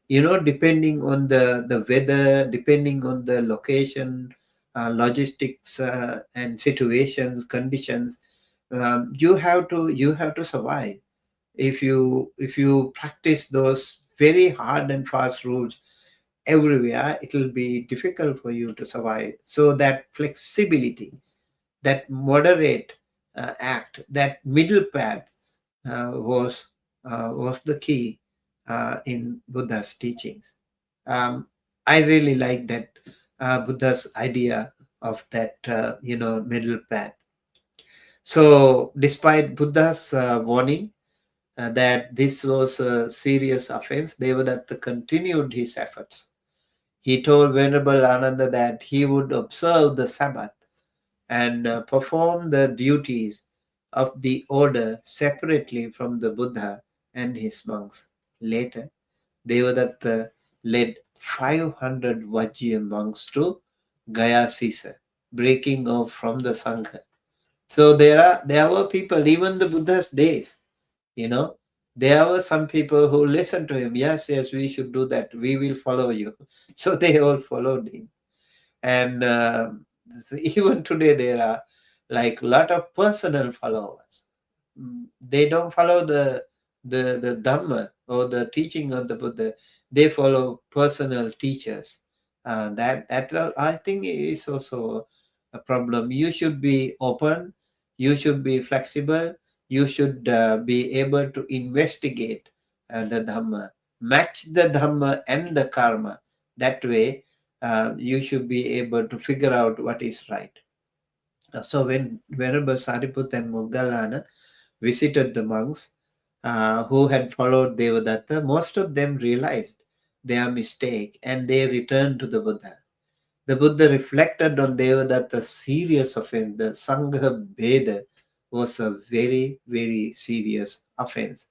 depending on the weather, depending on the location, logistics, and situations, conditions. You have to survive. If you practice those very hard and fast rules everywhere, it will be difficult for you to survive. So that flexibility, that moderate act, that middle path, was the key in Buddha's teachings. Um, I really like that Buddha's idea of that middle path. So, despite Buddha's warning that this was a serious offense, Devadatta continued his efforts. He told Venerable Ananda that he would observe the Sabbath and perform the duties of the order separately from the Buddha and his monks. Later, Devadatta led 500 Vajjiya monks to Gaya Caesar, breaking off from the Sangha. So there were people, even the Buddha's days, you know, there were some people who listened to him. Yes, yes, we should do that. We will follow you. So they all followed him. And so even today, there are like a lot of personal followers. They don't follow the Dhamma or the teaching of the Buddha. They follow personal teachers. That I think is also a problem. You should be open. You should be flexible. You should be able to investigate the Dhamma, match the Dhamma and the karma. That way, you should be able to figure out what is right. So when Venerable Sariputta and Moggallana visited the monks who had followed Devadatta, most of them realized their mistake and they returned to the Buddha. The Buddha reflected on Devadatta's serious offense. The Sangha Bheda was a very, very serious offense.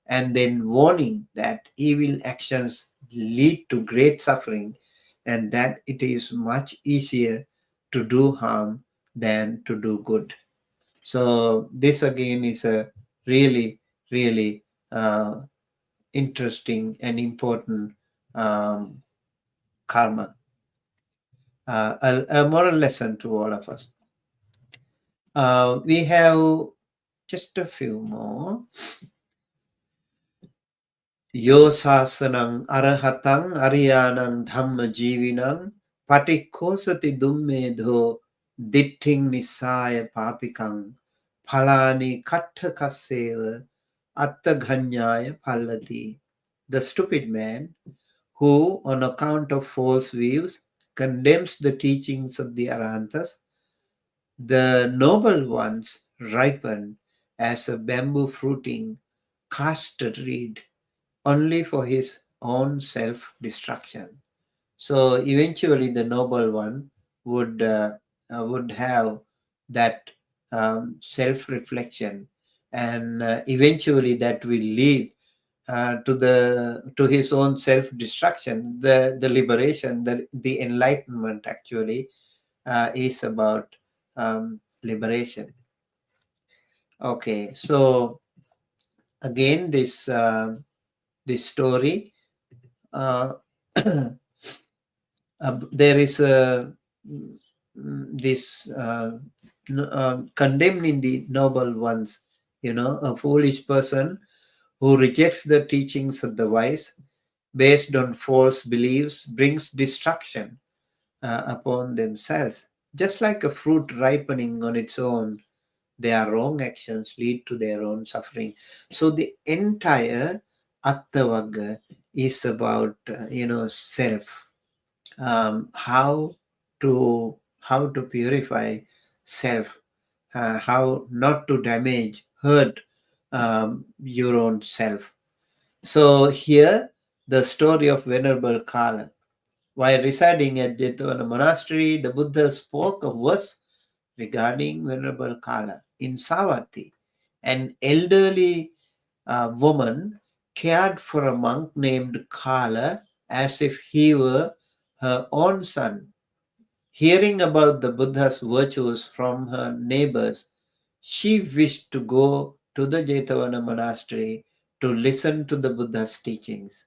And then warning that evil actions lead to great suffering and that it is much easier to do harm than to do good. So this again is a really, really interesting and important um, karma, a moral lesson to all of us. We have just a few more. Yo sasanang arahatang ariyanang dhamma jivinang patikkosati dummedho ditthing nisaya papikang phalani katthakaseva attaganyaya phalati. The stupid man who, on account of false views, condemns the teachings of the Arhantas, the noble ones ripen as a bamboo fruiting castor reed only for his own self-destruction. So eventually, the noble one would have that self-reflection, and eventually that will lead to his own self-destruction. The liberation, the enlightenment actually is about liberation. Okay, so again, this story. Uh, there is this condemning the noble ones, a foolish person who rejects the teachings of the wise based on false beliefs brings destruction upon themselves. Just like a fruit ripening on its own, their wrong actions lead to their own suffering. So the entire Atta Vagga is about self, how to purify self, how not to damage, hurt your own self. So here, the story of Venerable Kala While residing at Jetavana monastery, the Buddha spoke a verse regarding Venerable Kala. In Savatthi, an elderly woman cared for a monk named Kala as if he were her own son. Hearing about the Buddha's virtues from her neighbors, she wished to go to the Jetavana monastery to listen to the Buddha's teachings.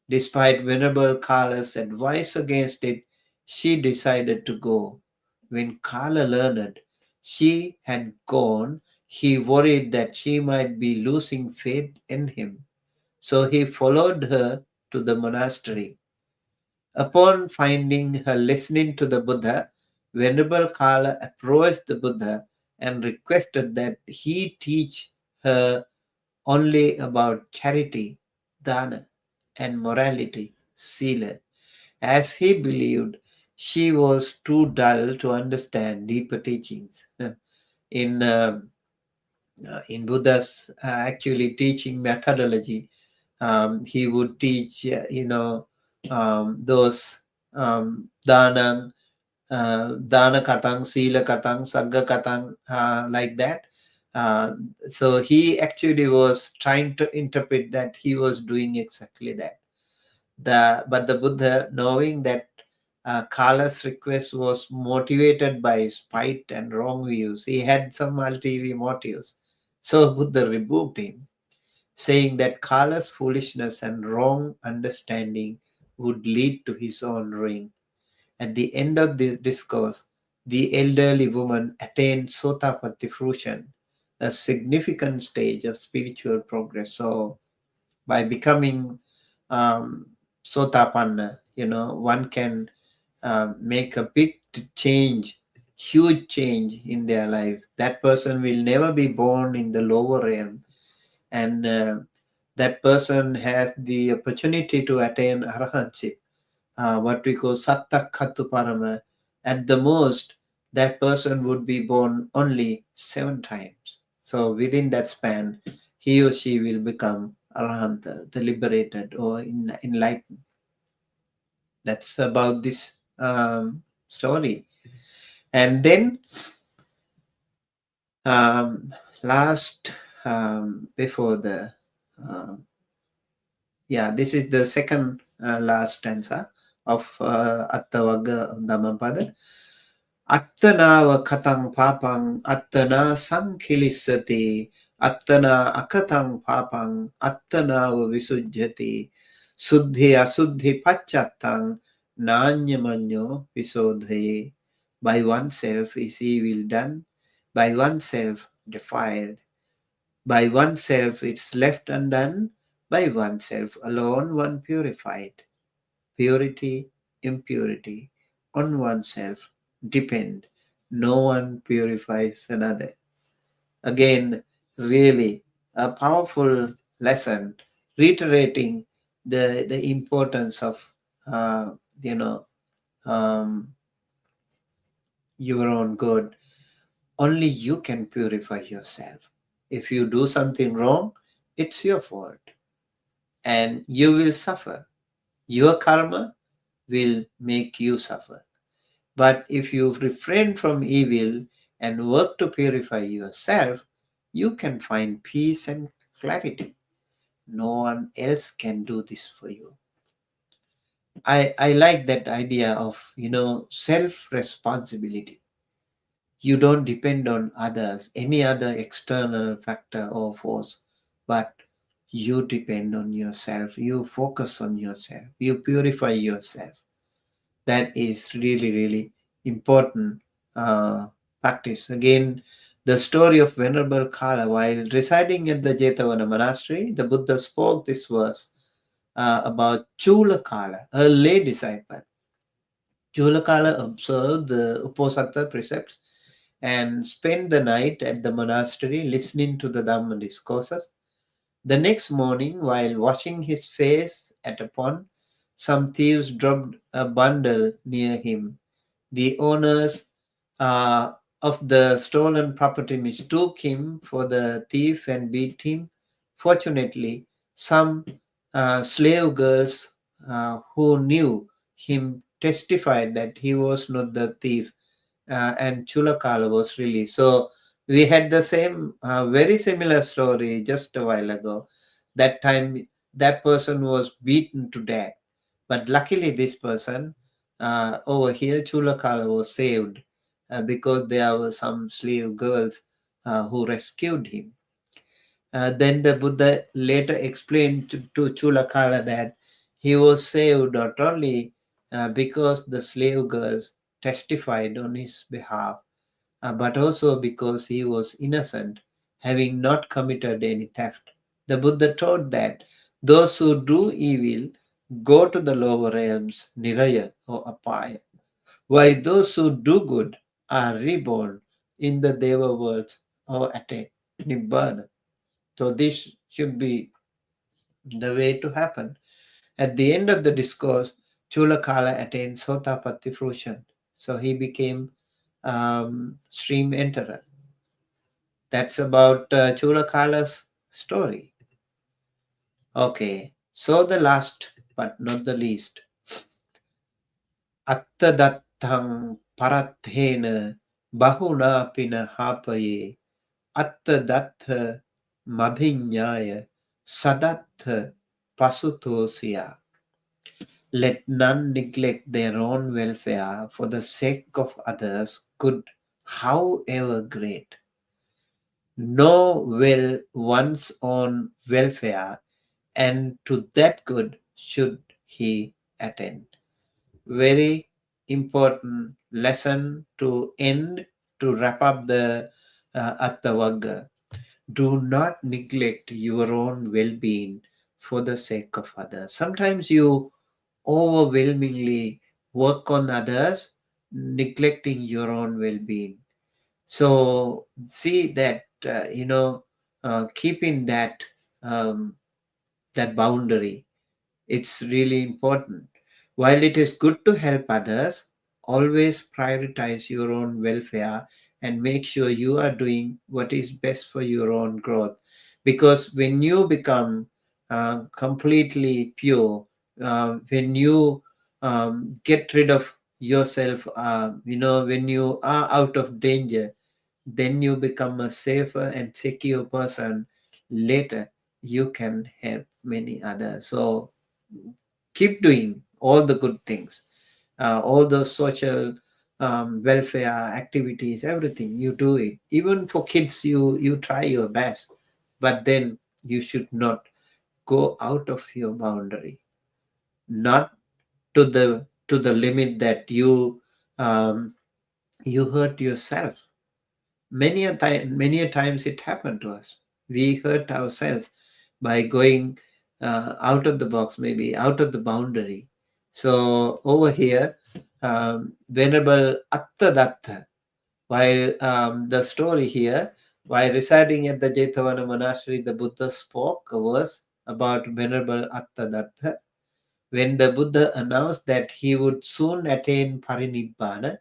Despite Venerable Kala's advice against it, she decided to go. When Kala learned she had gone, he worried that she might be losing faith in him. So he followed her to the monastery. Upon finding her listening to the Buddha, Venerable Kala approached the Buddha and requested that he teach her only about charity, dana, and morality, sila, as he believed she was too dull to understand deeper teachings. In in Buddha's actually teaching methodology, he would teach, those dana, dana katang, sila katang, sagga katang, like that. Uh, so he actually was trying to interpret that he was doing exactly that. But the Buddha, knowing that Kala's request was motivated by spite and wrong views, he had some ulterior motives. So Buddha rebuked him, saying that Kala's foolishness and wrong understanding would lead to his own ruin. At the end of the discourse, the elderly woman attained Sotapatti fruition, a significant stage of spiritual progress. So, by becoming um, Sotapanna, one can make a big change, huge change in their life. That person will never be born in the lower realm, and that person has the opportunity to attain arahantship, what we call satta khatu parama. At the most, that person would be born only 7 times. So within that span, he or she will become arahanta, the liberated or enlightened. That's about this story. And then last, before the this is the second last stanza of Atta Vagga of Dhammapada. Attana katang papang, attana sankhilissati, attana akatang papang, attana visujjati, suddhi asuddhi pacchatang, nanyamanyo visodhaye. By oneself is evil done, by oneself defiled, by oneself it's left undone, by oneself alone one purified. Purity, impurity, on oneself depend. No one purifies another. Again, really a powerful lesson, reiterating the importance of uh, you know um, your own good. Only you can purify yourself. If you do something wrong, it's your fault, and you will suffer. Your karma will make you suffer. But if you refrain from evil and work to purify yourself, you can find peace and clarity. No one else can do this for you. I like that idea of, self responsibility. You don't depend on others, any other external factor or force, but you depend on yourself. You focus on yourself. You purify yourself. That is really, really important practice. Again, the story of Venerable Kala. While residing at the Jetavana monastery, the Buddha spoke this verse about Chula Kala, a lay disciple. Chula Kala observed the Uposatha precepts and spent the night at the monastery listening to the Dhamma discourses. The next morning, while washing his face at a pond, some thieves dropped a bundle near him. The owners of the stolen property mistook him for the thief and beat him. Fortunately, some slave girls who knew him testified that he was not the thief, and Chulakala was released. So we had the same, very similar story just a while ago. That time, that person was beaten to death, but luckily, this person over here, Chulakala, was saved because there were some slave girls who rescued him. Then the Buddha later explained to Chulakala that he was saved not only because the slave girls testified on his behalf, but also because he was innocent, having not committed any theft. The Buddha taught that those who do evil go to the lower realms, Niraya or Apaya, while those who do good are reborn in the Deva worlds or attain Nibbana. So this should be the way to happen. At the end of the discourse, Chulakala attained Sotapatti fruition. So he became stream enterer. That's about Chulakala's story. Okay, so the last but not the least, Attadattang parathena bahuna pina hapaye attadattha mabhinyaya sadattha pasutosya. Let none neglect their own welfare for the sake of others' good, however great. Know well one's own welfare, and to that good should he attend. Very important lesson to end, to wrap up the Atta Vagga. Do not neglect your own well-being for the sake of others. Sometimes you overwhelmingly work on others, neglecting your own well-being. So see that keeping um, that boundary, it's really important. While it is good to help others, always prioritize your own welfare and make sure you are doing what is best for your own growth. Because when you become completely pure, when you get rid of yourself, when you are out of danger, then you become a safer and secure person. Later, you can help many others. So keep doing all the good things, all the social welfare activities, everything you do it. Even for kids, you try your best, but then you should not go out of your boundary, not to the limit that you hurt yourself. Many a times it happened to us. We hurt ourselves by going out of the box, maybe out of the boundary. So over here, Venerable Attadatta, while the story here, while residing at the Jetavana monastery, the Buddha spoke a verse about Venerable Attadatta. When the Buddha announced that he would soon attain Parinibbana,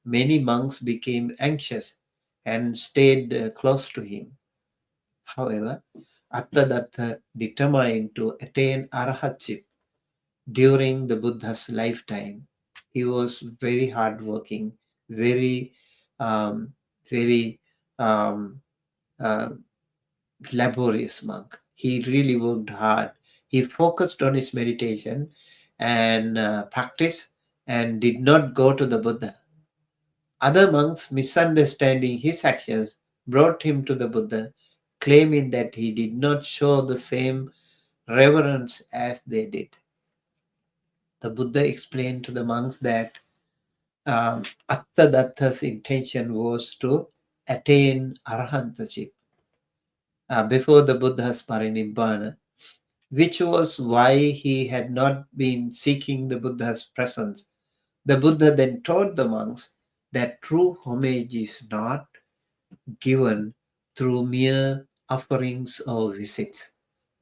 many monks became anxious and stayed close to him. However, Attadatta determined to attain arahatship during the Buddha's lifetime. He was very hardworking, very, um, very um, uh, laborious monk. He really worked hard. He focused on his meditation and practice and did not go to the Buddha. Other monks, misunderstanding his actions, brought him to the Buddha, claiming that he did not show the same reverence as they did. The Buddha explained to the monks that Attadatta's intention was to attain arahantaship before the Buddha's parinibbana, which was why he had not been seeking the Buddha's presence. The Buddha then taught the monks that true homage is not given through mere offerings or visits,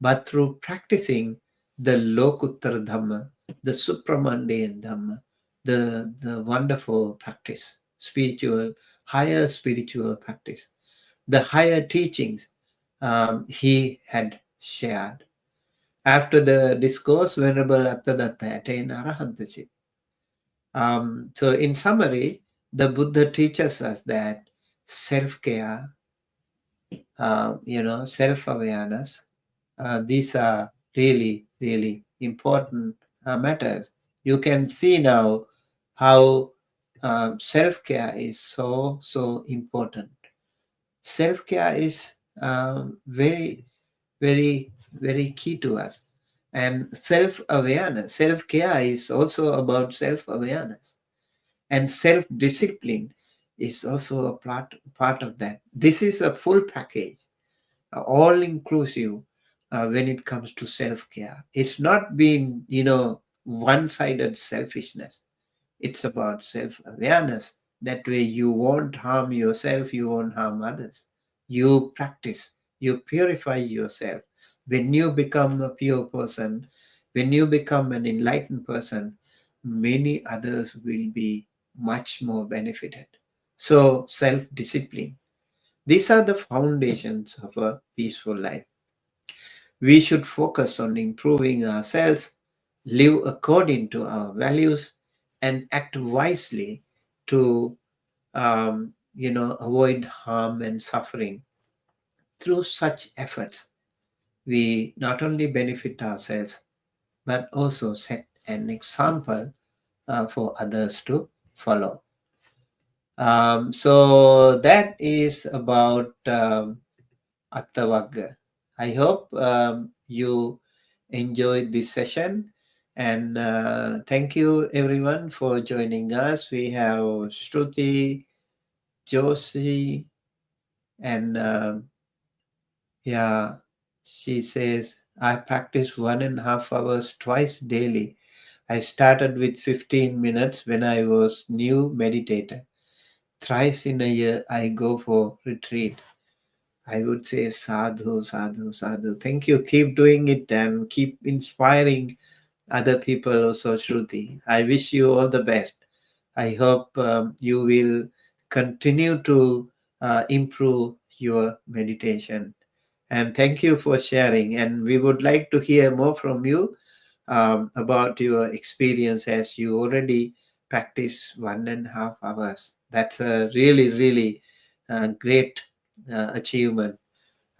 but through practicing the Lokuttara Dhamma, the supramundane Dhamma, the wonderful practice, higher spiritual practice, the higher teachings he had shared. After the discourse, Venerable Attadatta attained arahantaship. So, in summary, the Buddha teaches us that self-care, self-awareness, these are really, really important matters. You can see now how self-care is so, so important. Self-care is very, very, very key to us. And self-awareness, self-care is also about self-awareness. And self-discipline is also a part of that. This is a full package, all inclusive when it comes to self-care. It's not being, one-sided selfishness. It's about self-awareness. That way you won't harm yourself, you won't harm others. You practice, you purify yourself. When you become a pure person, when you become an enlightened person, many others will be much more benefited. So, self-discipline. These are the foundations of a peaceful life. We should focus on improving ourselves, live according to our values, and act wisely to, avoid harm and suffering. Through such efforts, we not only benefit ourselves, but also set an example for others to follow. So that is about Atta Vagga. I hope you enjoyed this session, and thank you everyone for joining us. We have Shruti, Josie, and yeah, she says, I practice 1.5 hours twice daily. I started with 15 minutes when I was new meditator. Thrice in a year, I go for retreat. I would say sadhu, sadhu, sadhu. Thank you. Keep doing it and keep inspiring other people also, Shruti. I wish you all the best. I hope you will continue to improve your meditation. And thank you for sharing. And we would like to hear more from you about your experience as you already practice 1.5 hours. That's a really, really great achievement.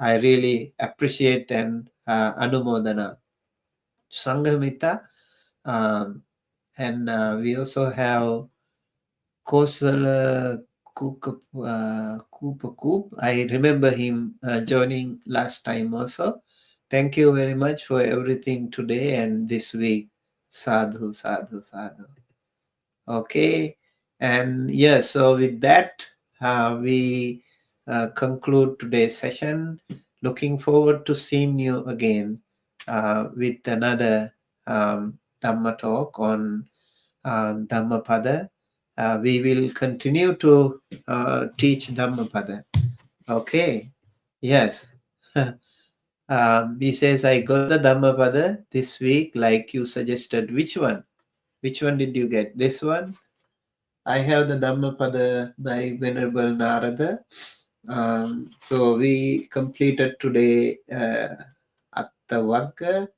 I really appreciate and Anumodana. Sanghamita, um, and we also have Kosala Kupakup. I remember him joining last time also. Thank you very much for everything today and this week. Sadhu, sadhu, sadhu. Okay. And yes, so with that, we conclude today's session. Looking forward to seeing you again with another Dhamma talk on Dhammapada. We will continue to teach Dhammapada. Okay. Yes. He says, I got the Dhammapada this week, like you suggested. Which one? Which one did you get? This one? I have the Dhammapada by Venerable Narada. So we completed today Atta Vagga,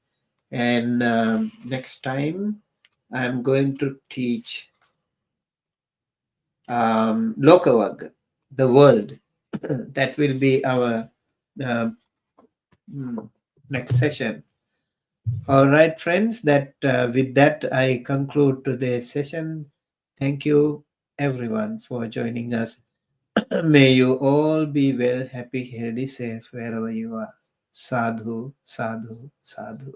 and next time I'm going to teach Lokavagga, the world. That will be our uh, next session. All right, friends. That with that I conclude today's session. Thank you, everyone, for joining us. May you all be well, happy, healthy, safe wherever you are. Sadhu, sadhu, sadhu.